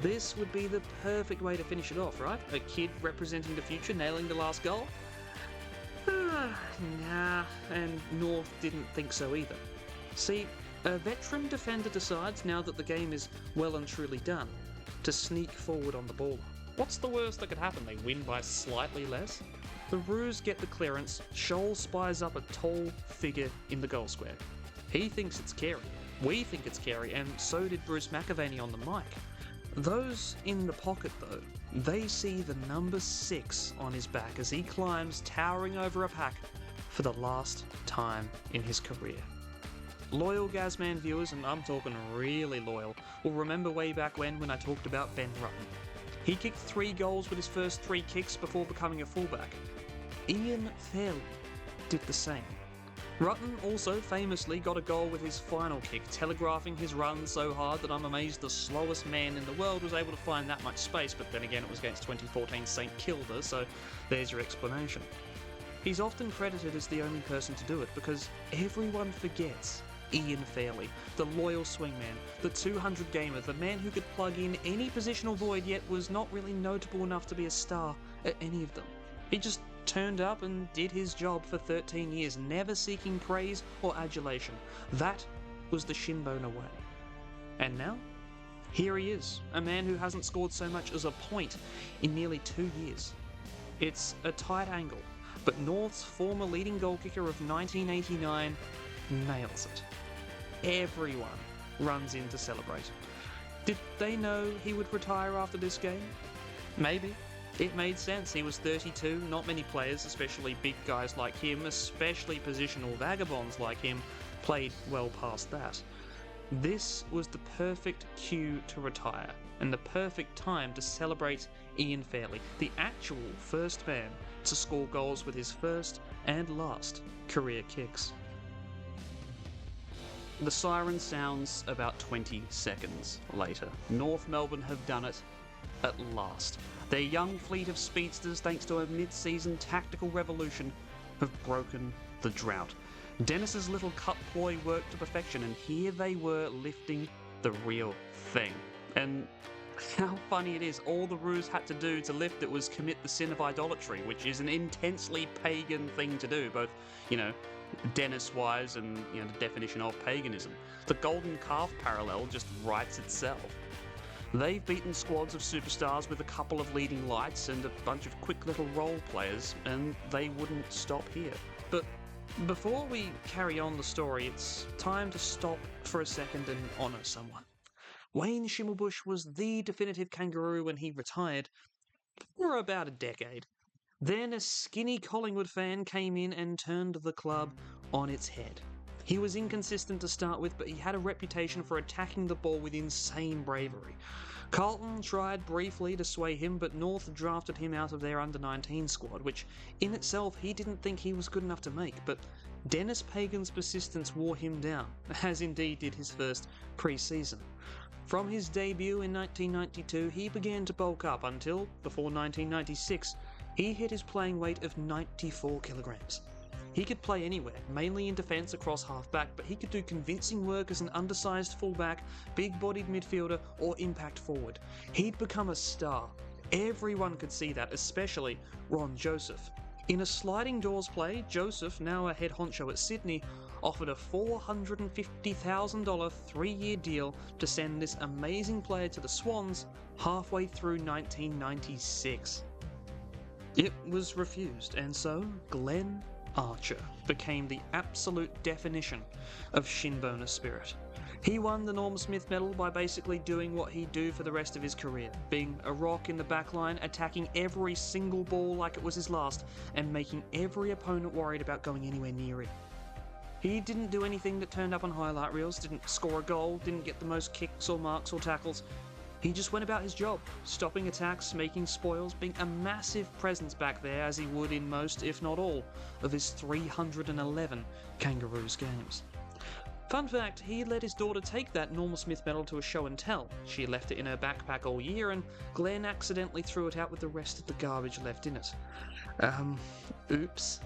This would be the perfect way to finish it off, right? A kid representing the future nailing the last goal? Nah, and North didn't think so either. See, a veteran defender decides, now that the game is well and truly done, to sneak forward on the ball. What's the worst that could happen? They win by slightly less? The Roos get the clearance, Scholl spies up a tall figure in the goal square. He thinks it's Carey. We think it's Carey, and so did Bruce McAvaney on the mic. Those in the pocket, though, they see the number 6 on his back as he climbs, towering over a pack for the last time in his career. Loyal GAZ-man viewers, and I'm talking really loyal, will remember way back when I talked about Ben Rutten. He kicked 3 goals with his first 3 kicks before becoming a fullback. Ian Fairley did the same. Rutten also famously got a goal with his final kick, telegraphing his run so hard that I'm amazed the slowest man in the world was able to find that much space, but then again it was against 2014 St Kilda, so there's your explanation. He's often credited as the only person to do it because everyone forgets Ian Fairley, the loyal swingman, the 200 gamer, the man who could plug in any positional void yet was not really notable enough to be a star at any of them. He just turned up and did his job for 13 years, never seeking praise or adulation. That was the shinboner way. And now, here he is, a man who hasn't scored so much as a point in nearly 2 years. It's a tight angle, but North's former leading goal kicker of 1989 nails it. Everyone runs in to celebrate. Did they know he would retire after this game? Maybe. It made sense. He was 32. Not many players, especially big guys like him, especially positional vagabonds like him, played well past that. This was the perfect cue to retire, and the perfect time to celebrate Ian Fairley, the actual first man to score goals with his first and last career kicks. The siren sounds about 20 seconds later. North Melbourne have done it at last. Their young fleet of speedsters, thanks to a mid-season tactical revolution, have broken the drought. Denis's little cut ploy worked to perfection, and here they were lifting the real thing. And how funny it is, all the Roos had to do to lift it was commit the sin of idolatry, which is an intensely pagan thing to do, both, Denis-wise and, the definition of paganism. The golden calf parallel just writes itself. They've beaten squads of superstars with a couple of leading lights and a bunch of quick little role players, and they wouldn't stop here. But before we carry on the story, it's time to stop for a second and honour someone. Wayne Schimmelbusch was the definitive kangaroo when he retired for about a decade. Then a skinny Collingwood fan came in and turned the club on its head. He was inconsistent to start with, but he had a reputation for attacking the ball with insane bravery. Carlton tried briefly to sway him, but North drafted him out of their under-19 squad, which in itself he didn't think he was good enough to make, but Denis Pagan's persistence wore him down, as indeed did his first pre-season. From his debut in 1992, he began to bulk up until, before 1996, he hit his playing weight of 94 kilograms. He could play anywhere, mainly in defence across half-back, but he could do convincing work as an undersized fullback, big-bodied midfielder, or impact forward. He'd become a star. Everyone could see that, especially Ron Joseph. In a sliding doors play, Joseph, now a head honcho at Sydney, offered a $450,000 three-year deal to send this amazing player to the Swans halfway through 1996. It was refused, and so Glenn Archer became the absolute definition of shinboner spirit. He won the Norm Smith medal by basically doing what he'd do for the rest of his career, being a rock in the backline, attacking every single ball like it was his last, and making every opponent worried about going anywhere near him. He didn't do anything that turned up on highlight reels, didn't score a goal, didn't get the most kicks or marks or tackles. He just went about his job, stopping attacks, making spoils, being a massive presence back there as he would in most, if not all, of his 311 Kangaroos games. Fun fact, he let his daughter take that Norm Smith medal to a show and tell. She left it in her backpack all year, and Glenn accidentally threw it out with the rest of the garbage left in it. Oops.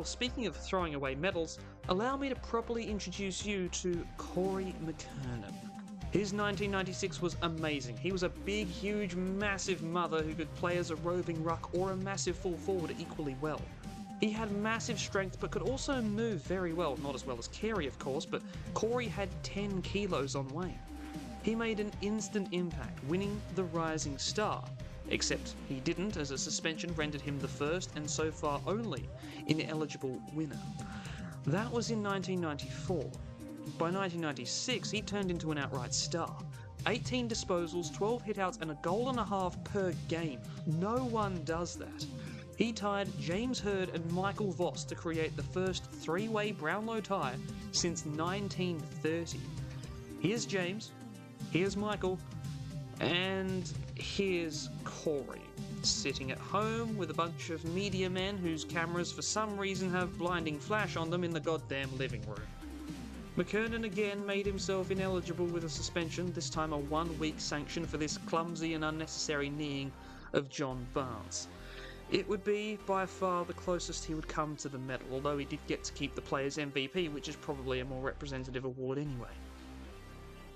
Speaking of throwing away medals, allow me to properly introduce you to Corey McKernan. His 1996 was amazing. He was a big, huge, massive mother who could play as a roving ruck or a massive full forward equally well. He had massive strength but could also move very well, not as well as Carey of course, but Corey had 10 kilos on Wayne. He made an instant impact, winning the Rising Star, except he didn't, as a suspension rendered him the first and so far only ineligible winner. That was in 1994. By 1996, he turned into an outright star. 18 disposals, 12 hitouts, and a goal and a half per game. No one does that. He tied James Hird and Michael Voss to create the first three-way Brownlow tie since 1930. Here's James, here's Michael, and here's Corey, sitting at home with a bunch of media men whose cameras for some reason have blinding flash on them in the goddamn living room. McKernan again made himself ineligible with a suspension, this time a 1-week sanction for this clumsy and unnecessary kneeing of John Barnes. It would be by far the closest he would come to the medal, although he did get to keep the players' MVP, which is probably a more representative award anyway.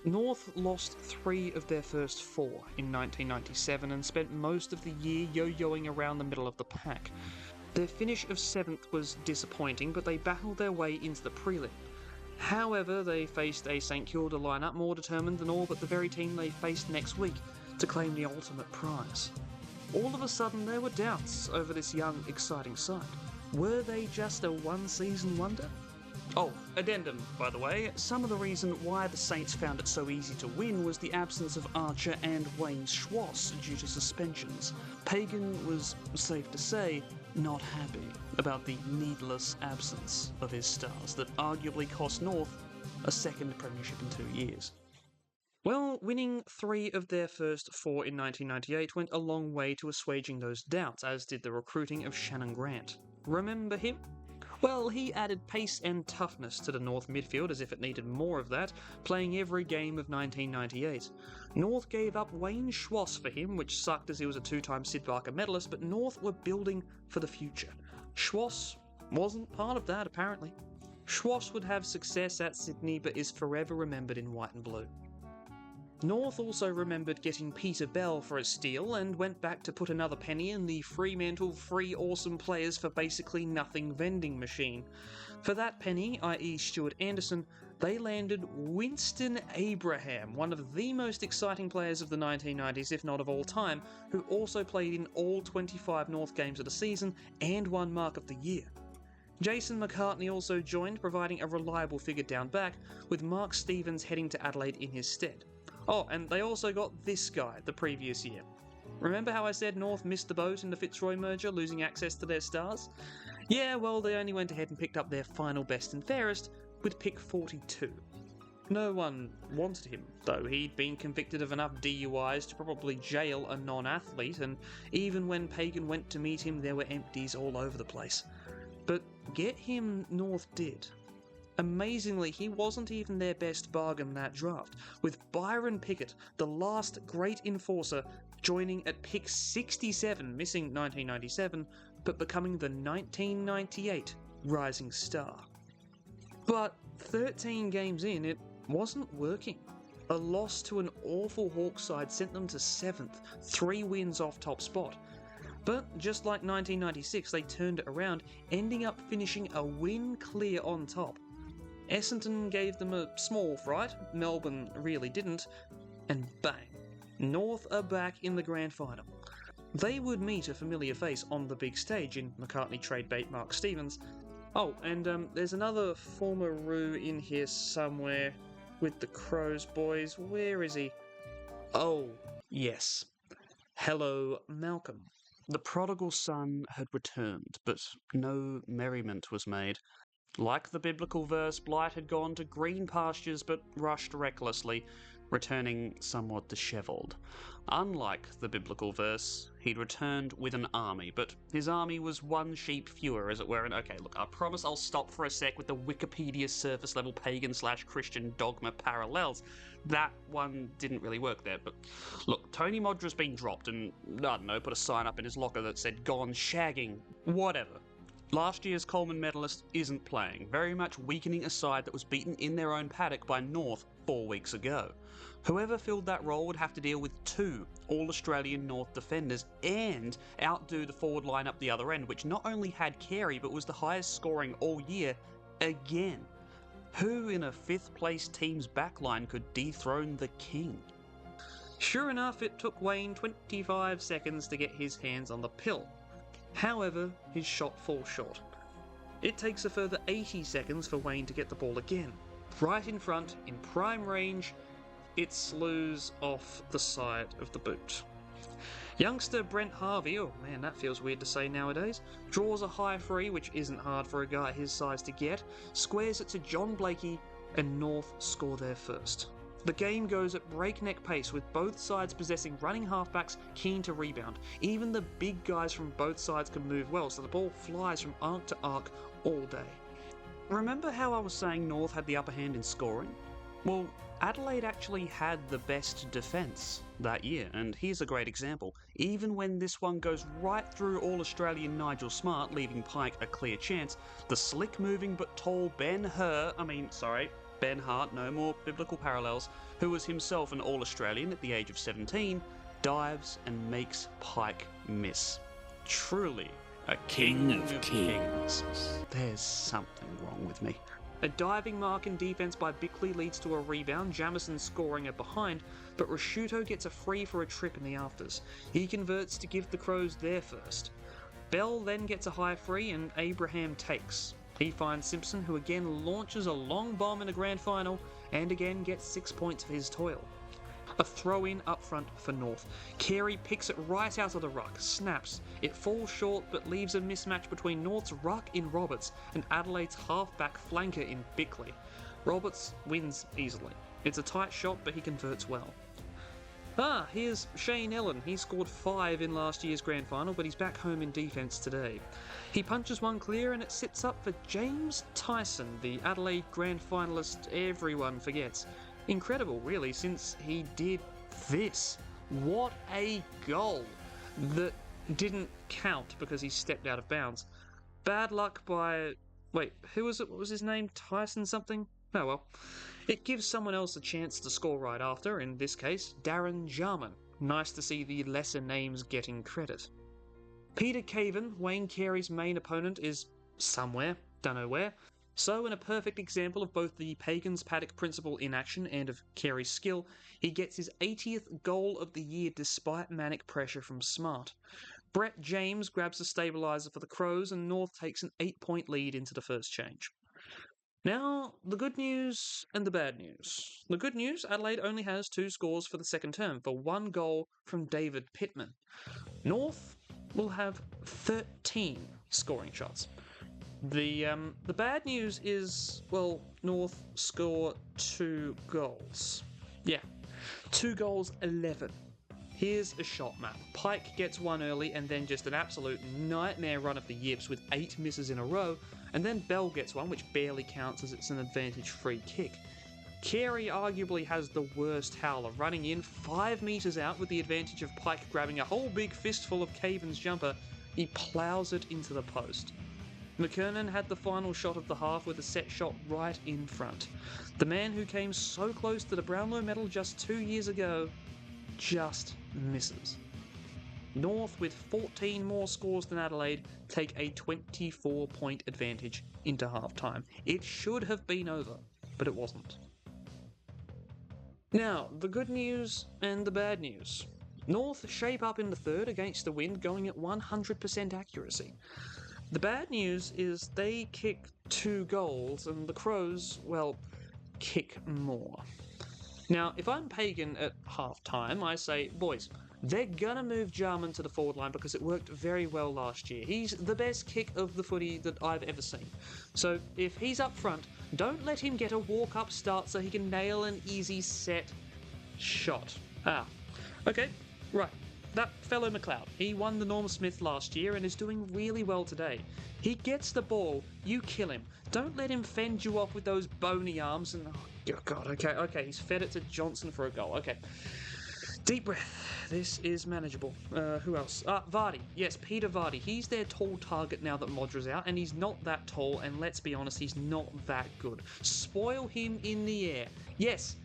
North lost 3 of their first 4 in 1997 and spent most of the year yo-yoing around the middle of the pack. Their finish of 7th was disappointing, but they battled their way into the prelim. However, they faced a St Kilda lineup more determined than all but the very team they faced next week to claim the ultimate prize. All of a sudden there were doubts over this young, exciting side. Were they just a one-season wonder? Oh, addendum, by the way, some of the reason why the Saints found it so easy to win was the absence of Archer and Wayne Schwass due to suspensions. Pagan was, safe to say, not happy about the needless absence of his stars that arguably cost North a second premiership in 2 years. Well, winning 3 of their first 4 in 1998 went a long way to assuaging those doubts, as did the recruiting of Shannon Grant. Remember him? Well, he added pace and toughness to the North midfield as if it needed more of that, playing every game of 1998. North gave up Wayne Schwass for him, which sucked as he was a 2-time Sid Barker medalist, but North were building for the future. Schwass wasn't part of that, apparently. Schwass would have success at Sydney, but is forever remembered in white and blue. North also remembered getting Peter Bell for a steal and went back to put another penny in the Fremantle free awesome players for basically nothing vending machine. For that penny, i.e. Stuart Anderson, they landed Winston Abraham, one of the most exciting players of the 1990s, if not of all time, who also played in all 25 North games of the season and won Mark of the Year. Jason McCartney also joined, providing a reliable figure down back, with Mark Stevens heading to Adelaide in his stead. Oh, and they also got this guy the previous year. Remember how I said North missed the boat in the Fitzroy merger, losing access to their stars? Yeah, well, they only went ahead and picked up their final best and fairest with pick 42. No one wanted him, though. He'd been convicted of enough DUIs to probably jail a non-athlete, and even when Pagan went to meet him, there were empties all over the place. But get him North did. Amazingly, he wasn't even their best bargain that draft, with Byron Pickett, the last great enforcer, joining at pick 67, missing 1997, but becoming the 1998 rising star. But 13 games in, it wasn't working. A loss to an awful Hawks side sent them to 7th, 3 wins off top spot. But just like 1996, they turned it around, ending up finishing a win clear on top. Essendon gave them a small fright, Melbourne really didn't, and bang, North are back in the grand final. They would meet a familiar face on the big stage in McCartney trade bait Mark Stevens. Oh, and there's another former Roo in here somewhere with the Crows boys. Where is he? Oh, yes. Hello, Malcolm. The prodigal son had returned, but no merriment was made. Like the biblical verse, Blight had gone to green pastures but rushed recklessly, returning somewhat dishevelled. Unlike the biblical verse, he'd returned with an army, but his army was one sheep fewer, as it were, and okay, look, I promise I'll stop for a sec with the Wikipedia surface-level pagan/Christian dogma parallels. That one didn't really work there, but look, Tony Modra's been dropped and, I don't know, put a sign up in his locker that said, "Gone shagging," whatever. Last year's Coleman medalist isn't playing, very much weakening a side that was beaten in their own paddock by North 4 weeks ago. Whoever filled that role would have to deal with 2 All-Australian North defenders and outdo the forward line up the other end, which not only had Carey but was the highest scoring all year again. Who in a 5th place team's backline could dethrone the king? Sure enough, it took Wayne 25 seconds to get his hands on the pill. However, his shot falls short. It takes a further 80 seconds for Wayne to get the ball again. Right in front, in prime range, it slews off the side of the boot. Youngster Brent Harvey, oh man, that feels weird to say nowadays, draws a high free, which isn't hard for a guy his size to get, squares it to John Blakey, and North score their first. The game goes at breakneck pace, with both sides possessing running halfbacks keen to rebound. Even the big guys from both sides can move well, so the ball flies from arc to arc all day. Remember how I was saying North had the upper hand in scoring? Well, Adelaide actually had the best defence that year, and here's a great example. Even when this one goes right through All-Australian Nigel Smart, leaving Pike a clear chance, the slick-moving but tall Ben Hart, no more biblical parallels, who was himself an All-Australian at the age of 17, dives and makes Pike miss. Truly a king of kings. There's something wrong with me. A diving mark in defence by Bickley leads to a rebound, Jamison scoring it behind, but Rasciuto gets a free for a trip in the afters. He converts to give the Crows their first. Bell then gets a high free and Abraham takes. He finds Simpson, who again launches a long bomb in the grand final and again gets 6 points for his toil. A throw-in up front for North. Carey picks it right out of the ruck, snaps. It falls short but leaves a mismatch between North's ruck in Roberts and Adelaide's half-back flanker in Bickley. Roberts wins easily. It's a tight shot, but he converts well. Here's Shane Ellen. He scored 5 in last year's grand final, but he's back home in defence today. He punches one clear and it sits up for James Tyson, the Adelaide grand finalist everyone forgets. Incredible, really, since he did this. What a goal that didn't count because he stepped out of bounds. Bad luck by... Wait, who was it? What was his name? Tyson something? Oh well. It gives someone else a chance to score right after, in this case, Darren Jarman. Nice to see the lesser names getting credit. Peter Caven, Wayne Carey's main opponent, is somewhere, don't know where. So, in a perfect example of both the Pagan's paddock principle in action and of Carey's skill, he gets his 80th goal of the year despite manic pressure from Smart. Brett James grabs the stabiliser for the Crows and North takes an 8-point lead into the first change. Now, the good news and the bad news. The good news, Adelaide only has 2 scores for the second term, for 1 goal from David Pittman. North will have 13 scoring shots. The bad news is, well, North score 2 goals. Yeah, 2 goals, 11. Here's a shot map. Pike gets one early and then just an absolute nightmare run of the yips with 8 misses in a row, and then Bell gets one which barely counts as it's an advantage free kick. Carey arguably has the worst howler, running in 5 metres out with the advantage of Pike grabbing a whole big fistful of Caven's jumper. He ploughs it into the post. McKernan had the final shot of the half with a set shot right in front. The man who came so close to the Brownlow medal just 2 years ago just misses. North, with 14 more scores than Adelaide, take a 24-point advantage into half-time. It should have been over, but it wasn't. Now, the good news and the bad news. North shape up in the third against the wind, going at 100% accuracy. The bad news is they kick 2 goals and the Crows, well, kick more. Now, if I'm Pagan at half-time, I say, boys, they're gonna move Jarman to the forward line because it worked very well last year. He's the best kick of the footy that I've ever seen. So if he's up front, don't let him get a walk-up start so he can nail an easy set shot. Okay, right. That fellow McLeod, he won the Norm Smith last year and is doing really well today. He gets the ball, you kill him. Don't let him fend you off with those bony arms and... Oh, God, okay, he's fed it to Johnson for a goal, okay. Deep breath, this is manageable. Who else? Vardy, yes, Peter Vardy. He's their tall target now that Modra's out, and he's not that tall, and let's be honest, he's not that good. Spoil him in the air. Yes,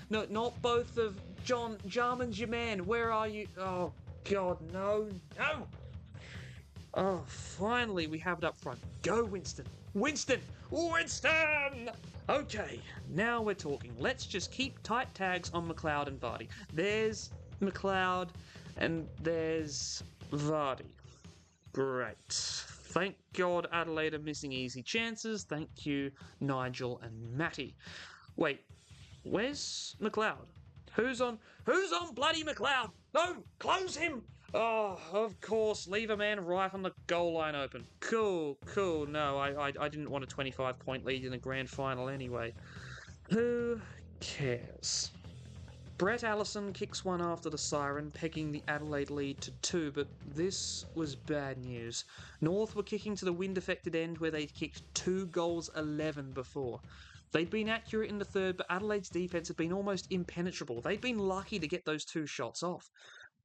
no, not both of... John, Jarman's your man. Where are you? Oh, God, no. Oh, finally we have it up front. Go, Winston. Winston! Okay, now we're talking. Let's just keep tight tags on McLeod and Vardy. There's McLeod and there's Vardy. Great. Thank God Adelaide are missing easy chances. Thank you, Nigel and Matty. Wait, where's McLeod? Who's on bloody McLeod? No, close him! Oh, of course, leave a man right on the goal line open. Cool, no, I didn't want a 25-point lead in a grand final anyway. Who cares? Brett Allison kicks one after the siren, pegging the Adelaide lead to 2, but this was bad news. North were kicking to the wind-affected end where they'd kicked 2 goals 11 before. They'd been accurate in the third, but Adelaide's defence had been almost impenetrable. They'd been lucky to get those 2 shots off.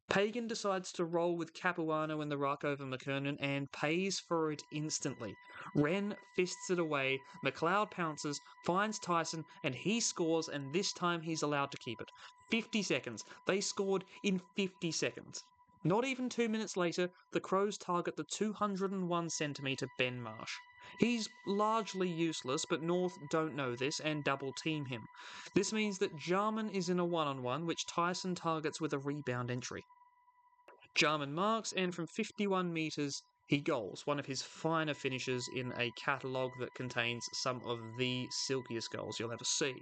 Pagan decides to roll with Capuano in the ruck over McKernan and pays for it instantly. Wren fists it away, McLeod pounces, finds Tyson, and he scores, and this time he's allowed to keep it. 50 seconds. They scored in 50 seconds. Not even 2 minutes later, the Crows target the 201cm Ben Marsh. He's largely useless, but North don't know this and double team him. This means that Jarman is in a one-on-one, which Tyson targets with a rebound entry. Jarman marks, and from 51 metres, he goals, one of his finer finishes in a catalogue that contains some of the silkiest goals you'll ever see.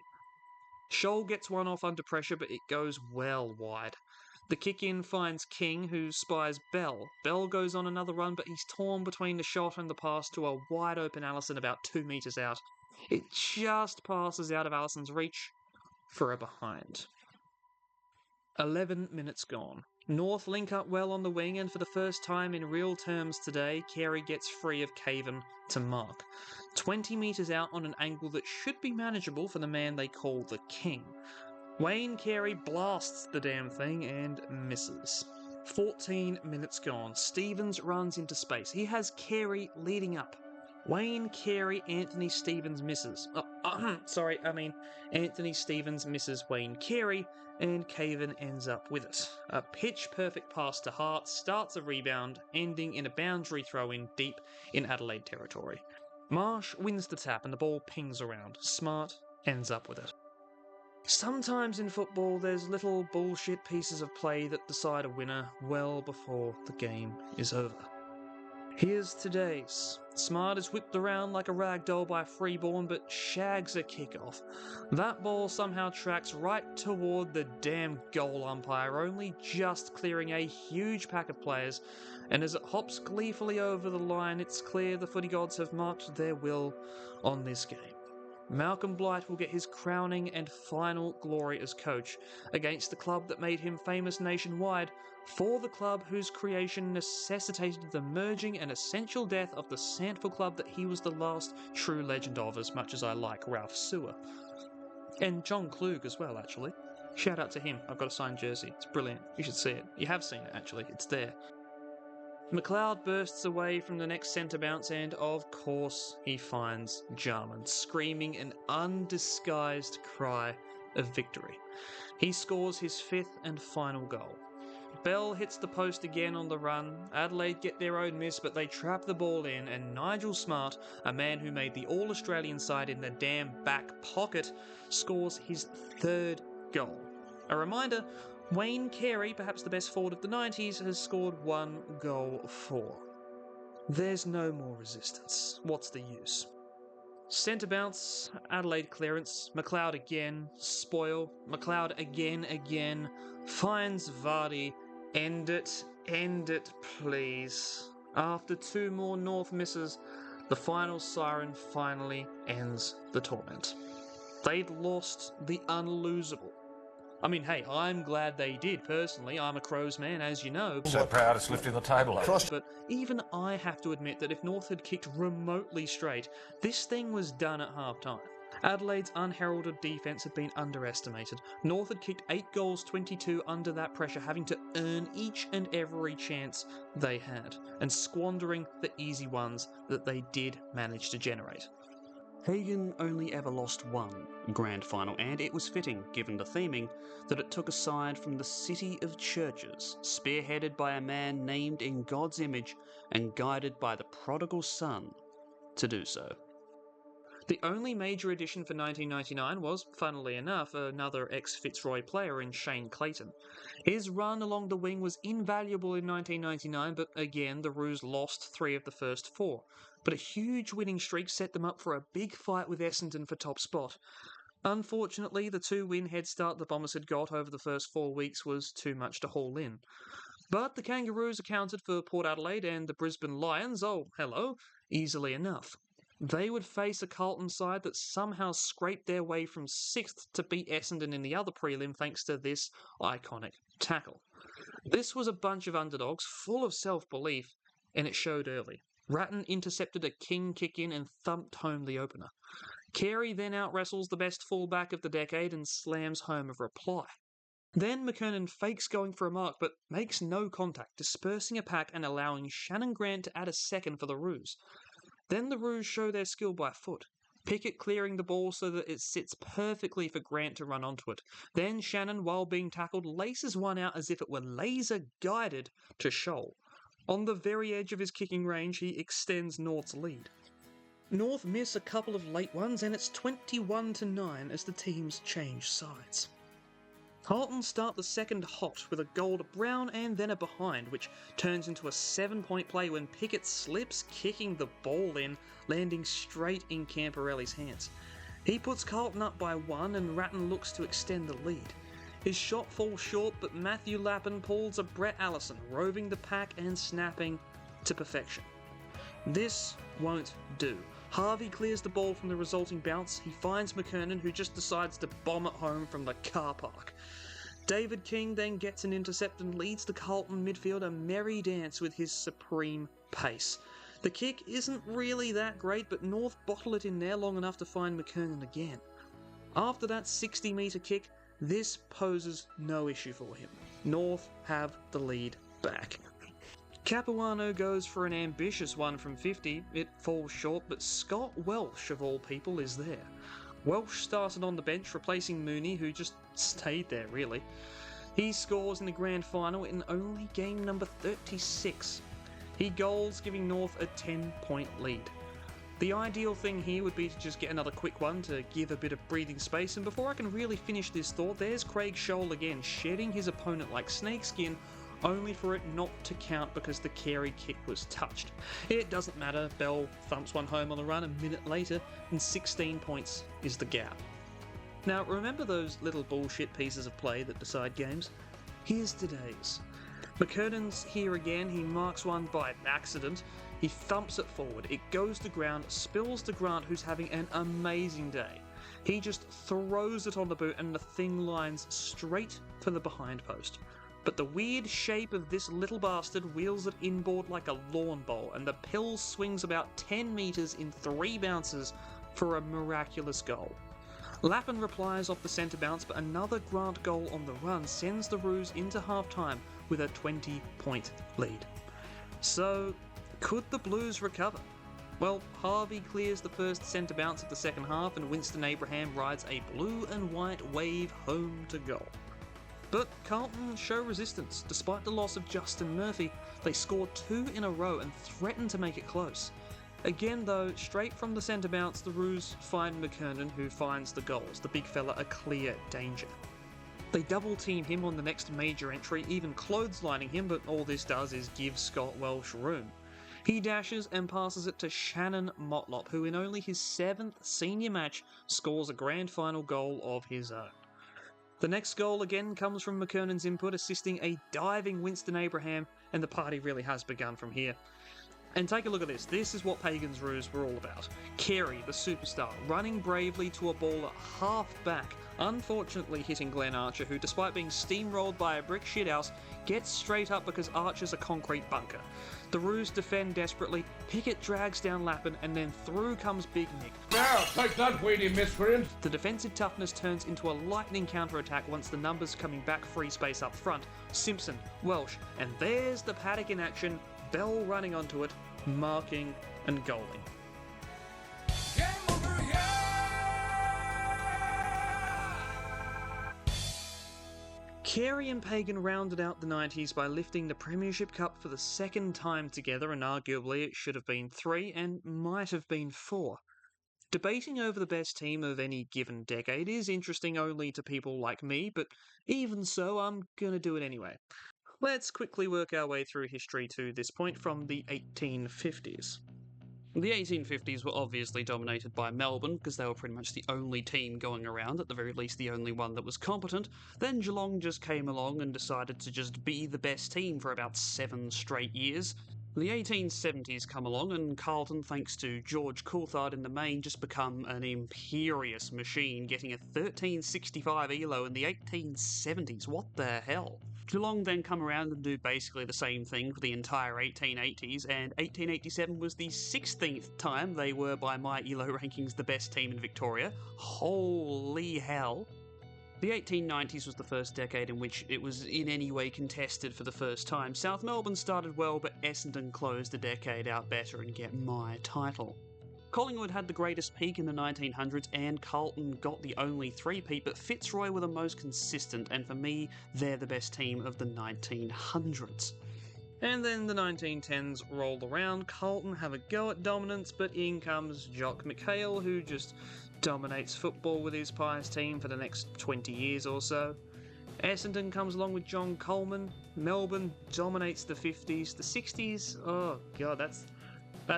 Scholl gets one off under pressure, but it goes well wide. The kick-in finds King, who spies Bell. Bell goes on another run, but he's torn between the shot and the pass to a wide-open Allison about 2 metres out. It just passes out of Allison's reach for a behind. 11 minutes gone. North link up well on the wing, and for the first time in real terms today, Carey gets free of Caven to mark. 20 metres out on an angle that should be manageable for the man they call the King. Wayne Carey blasts the damn thing and misses. 14 minutes gone. Stevens runs into space. He has Carey leading up. Wayne Carey, Anthony Stevens misses. Anthony Stevens misses Wayne Carey, and Caven ends up with it. A pitch-perfect pass to Hart starts a rebound, ending in a boundary throw-in deep in Adelaide territory. Marsh wins the tap and the ball pings around. Smart ends up with it. Sometimes in football there's little bullshit pieces of play that decide a winner well before the game is over. Here's today's. Smart is whipped around like a rag doll by Freeborn, but shags a kickoff. That ball somehow tracks right toward the damn goal umpire, only just clearing a huge pack of players, and as it hops gleefully over the line, it's clear the footy gods have marked their will on this game. Malcolm Blight will get his crowning and final glory as coach against the club that made him famous nationwide, for the club whose creation necessitated the merging and essential death of the Sandford club that he was the last true legend of, as much as I like Ralph Sewer. And John Klug as well, actually. Shout out to him. I've got a signed jersey. It's brilliant. You should see it. You have seen it, actually. It's there. McLeod bursts away from the next centre bounce, and of course he finds Jarman, screaming an undisguised cry of victory. He scores his fifth and final goal. Bell hits the post again on the run. Adelaide get their own miss, but they trap the ball in, and Nigel Smart, a man who made the All-Australian side in the damn back pocket, scores his third goal. A reminder, Wayne Carey, perhaps the best forward of the 90s, has scored one goal for. There's no more resistance. What's the use? Centre bounce, Adelaide clearance, McLeod again, spoil, McLeod again, finds Vardy, end it please. After two more North misses, the final siren finally ends the torment. They'd lost the unlosable. I mean, hey, I'm glad they did, personally. I'm a Crows man, as you know. So proud it's lifting the table up. But even I have to admit that if North had kicked remotely straight, this thing was done at half-time. Adelaide's unheralded defence had been underestimated. North had kicked 8 goals, 22 under that pressure, having to earn each and every chance they had, and squandering the easy ones that they did manage to generate. Pagan only ever lost one grand final, and it was fitting, given the theming, that it took a side from the city of churches, spearheaded by a man named in God's image and guided by the prodigal son, to do so. The only major addition for 1999 was, funnily enough, another ex-Fitzroy player in Shane Clayton. His run along the wing was invaluable in 1999, but again the Roos lost 3 of the first 4. But a huge winning streak set them up for a big fight with Essendon for top spot. Unfortunately, the 2-win head start the Bombers had got over the first 4 weeks was too much to haul in. But the Kangaroos accounted for Port Adelaide and the Brisbane Lions, easily enough. They would face a Carlton side that somehow scraped their way from 6th to beat Essendon in the other prelim thanks to this iconic tackle. This was a bunch of underdogs full of self-belief, and it showed early. Ratton intercepted a king kick-in and thumped home the opener. Carey then out-wrestles the best fullback of the decade and slams home a reply. Then McKernan fakes going for a mark but makes no contact, dispersing a pack and allowing Shannon Grant to add a second for the Roos. Then the Roos show their skill by foot. Pickett clearing the ball so that it sits perfectly for Grant to run onto it. Then Shannon, while being tackled, laces one out as if it were laser-guided to Scholl. On the very edge of his kicking range, he extends North's lead. North miss a couple of late ones, and it's 21-9 as the teams change sides. Carlton start the second hot with a goal to Brown and then a behind, which turns into a 7-point play when Pickett slips, kicking the ball in, landing straight in Camporelli's hands. He puts Carlton up by 1 and Ratton looks to extend the lead. His shot falls short, but Matthew Lappin pulls a Brett Allison, roving the pack and snapping to perfection. This won't do. Harvey clears the ball from the resulting bounce. He finds McKernan, who just decides to bomb it home from the car park. David King then gets an intercept and leads the Carlton midfield a merry dance with his supreme pace. The kick isn't really that great, but North bottle it in there long enough to find McKernan again. After that 60-metre kick, this poses no issue for him. North have the lead back. Capuano goes for an ambitious one from 50. It falls short, but Scott Welsh, of all people, is there. Welsh started on the bench, replacing Mooney, who just stayed there, really. He scores in the grand final in only game number 36. He goals, giving North a 10-point lead. The ideal thing here would be to just get another quick one to give a bit of breathing space, and before I can really finish this thought, there's Craig Scholl again, shedding his opponent like snakeskin, only for it not to count because the Carey kick was touched. It doesn't matter, Bell thumps one home on the run a minute later, and 16 points is the gap. Now, remember those little bullshit pieces of play that decide games? Here's today's. McKernan's here again, he marks one by accident, he thumps it forward, it goes to ground, spills to Grant, who's having an amazing day. He just throws it on the boot and the thing lines straight for the behind post. But the weird shape of this little bastard wheels it inboard like a lawn bowl, and the pill swings about 10 metres in 3 bounces for a miraculous goal. Lappin replies off the centre bounce, but another Grant goal on the run sends the Roos into half-time with a 20-point lead. So, could the Blues recover? Well, Harvey clears the first centre bounce of the second half, and Winston Abraham rides a blue and white wave home to goal. But Carlton show resistance. Despite the loss of Justin Murphy, they score 2 in a row and threaten to make it close. Again though, straight from the centre bounce, the Roos find McKernan, who finds the goals, the big fella a clear danger. They double team him on the next major entry, even clotheslining him, but all this does is give Scott Welsh room. He dashes and passes it to Shannon Motlop, who in only his 7th senior match scores a grand final goal of his own. The next goal again comes from McKernan's input, assisting a diving Winston Abraham, and the party really has begun from here. And take a look at this. This is what Pagan's Roos were all about. Carey, the superstar, running bravely to a ball at half back, unfortunately hitting Glenn Archer, who, despite being steamrolled by a brick shithouse, gets straight up because Archer's a concrete bunker. The Roos defend desperately, Pickett drags down Lappin, and then through comes Big Nick. Now, take that, weedy miscreant! The defensive toughness turns into a lightning counter-attack once the numbers coming back free space up front. Simpson, Welsh, and there's the paddock in action, Bell running onto it, marking and goaling. Carey and Pagan rounded out the 90s by lifting the Premiership Cup for the second time together, and arguably it should have been 3 and might have been 4. Debating over the best team of any given decade is interesting only to people like me, but even so, I'm gonna do it anyway. Let's quickly work our way through history to this point from the 1850s. The 1850s were obviously dominated by Melbourne, because they were pretty much the only team going around, at the very least the only one that was competent. Then Geelong just came along and decided to just be the best team for about 7 straight years. The 1870s come along, and Carlton, thanks to George Coulthard in the main, just become an imperious machine, getting a 1365 ELO in the 1870s. What the hell? Geelong then come around and do basically the same thing for the entire 1880s, and 1887 was the 16th time they were, by my ELO rankings, the best team in Victoria. Holy hell. The 1890s was the first decade in which it was in any way contested for the first time. South Melbourne started well, but Essendon closed the decade out better and get my title. Collingwood had the greatest peak in the 1900s, and Carlton got the only 3-peat, but Fitzroy were the most consistent, and for me, they're the best team of the 1900s. And then the 1910s rolled around, Carlton have a go at dominance, but in comes Jock McHale, who just dominates football with his Pies team for the next 20 years or so. Essendon comes along with John Coleman, Melbourne dominates the 50s, the 60s, oh god, that's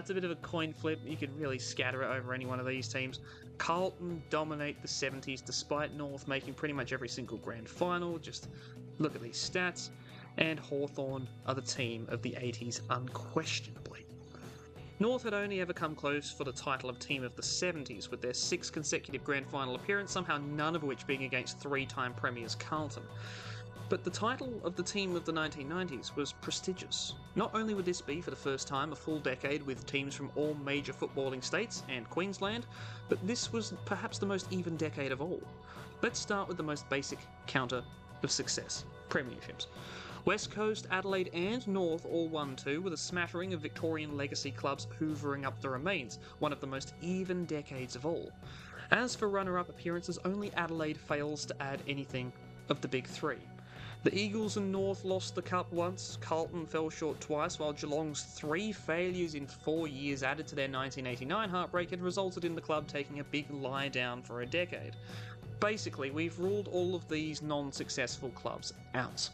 a bit of a coin flip. You could really scatter it over any one of these teams. Carlton dominate the 70s despite North making pretty much every single grand final. Just look at these stats. And Hawthorn are the team of the 80s unquestionably. North had only ever come close for the title of Team of the 70s, with their 6th consecutive grand final appearance, somehow none of which being against 3-time premiers Carlton. But the title of the Team of the 1990s was prestigious. Not only would this be for the first time a full decade with teams from all major footballing states and Queensland, but this was perhaps the most even decade of all. Let's start with the most basic counter of success: premierships. West Coast, Adelaide and North all won 2, with a smattering of Victorian legacy clubs hoovering up the remains, one of the most even decades of all. As for runner-up appearances, only Adelaide fails to add anything of the big 3. The Eagles and North lost the cup once, Carlton fell short twice, while Geelong's 3 failures in 4 years added to their 1989 heartbreak had resulted in the club taking a big lie down for a decade. Basically, we've ruled all of these non-successful clubs out.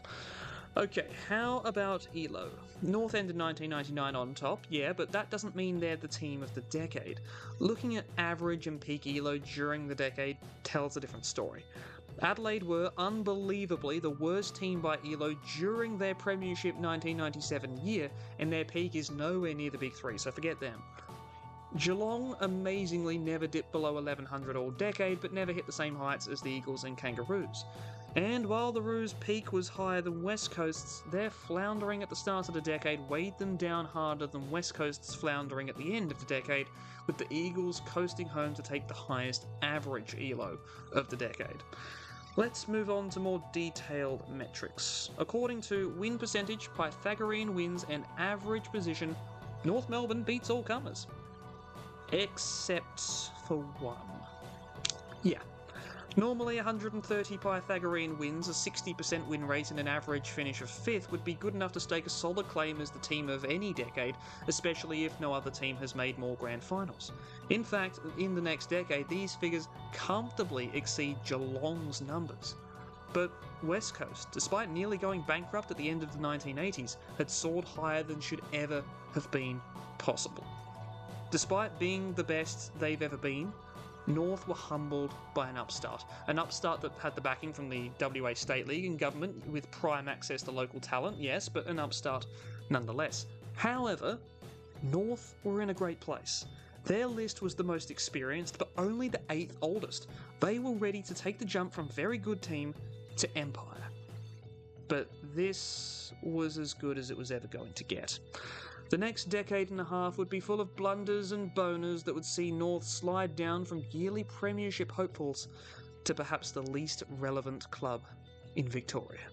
Okay, how about ELO? North ended 1999 on top, yeah, but that doesn't mean they're the team of the decade. Looking at average and peak ELO during the decade tells a different story. Adelaide were unbelievably the worst team by ELO during their premiership 1997 year, and their peak is nowhere near the big 3, so forget them. Geelong amazingly never dipped below 1100 all decade, but never hit the same heights as the Eagles and Kangaroos. And while the Roos' peak was higher than West Coast's, their floundering at the start of the decade weighed them down harder than West Coast's floundering at the end of the decade, with the Eagles coasting home to take the highest average ELO of the decade. Let's move on to more detailed metrics. According to win percentage, Pythagorean wins and average position, North Melbourne beats all comers. Except for one. Yeah. Normally 130 Pythagorean wins, a 60% win rate and an average finish of 5th would be good enough to stake a solid claim as the team of any decade, especially if no other team has made more grand finals. In fact, in the next decade, these figures comfortably exceed Geelong's numbers. But West Coast, despite nearly going bankrupt at the end of the 1980s, had soared higher than should ever have been possible. Despite being the best they've ever been, North were humbled by an upstart that had the backing from the WA State League and government with prime access to local talent, yes, but an upstart nonetheless. However, North were in a great place. Their list was the most experienced, but only the 8th oldest. They were ready to take the jump from very good team to empire. But this was as good as it was ever going to get. The next decade and a half would be full of blunders and boners that would see North slide down from yearly premiership hopefuls to perhaps the least relevant club in Victoria.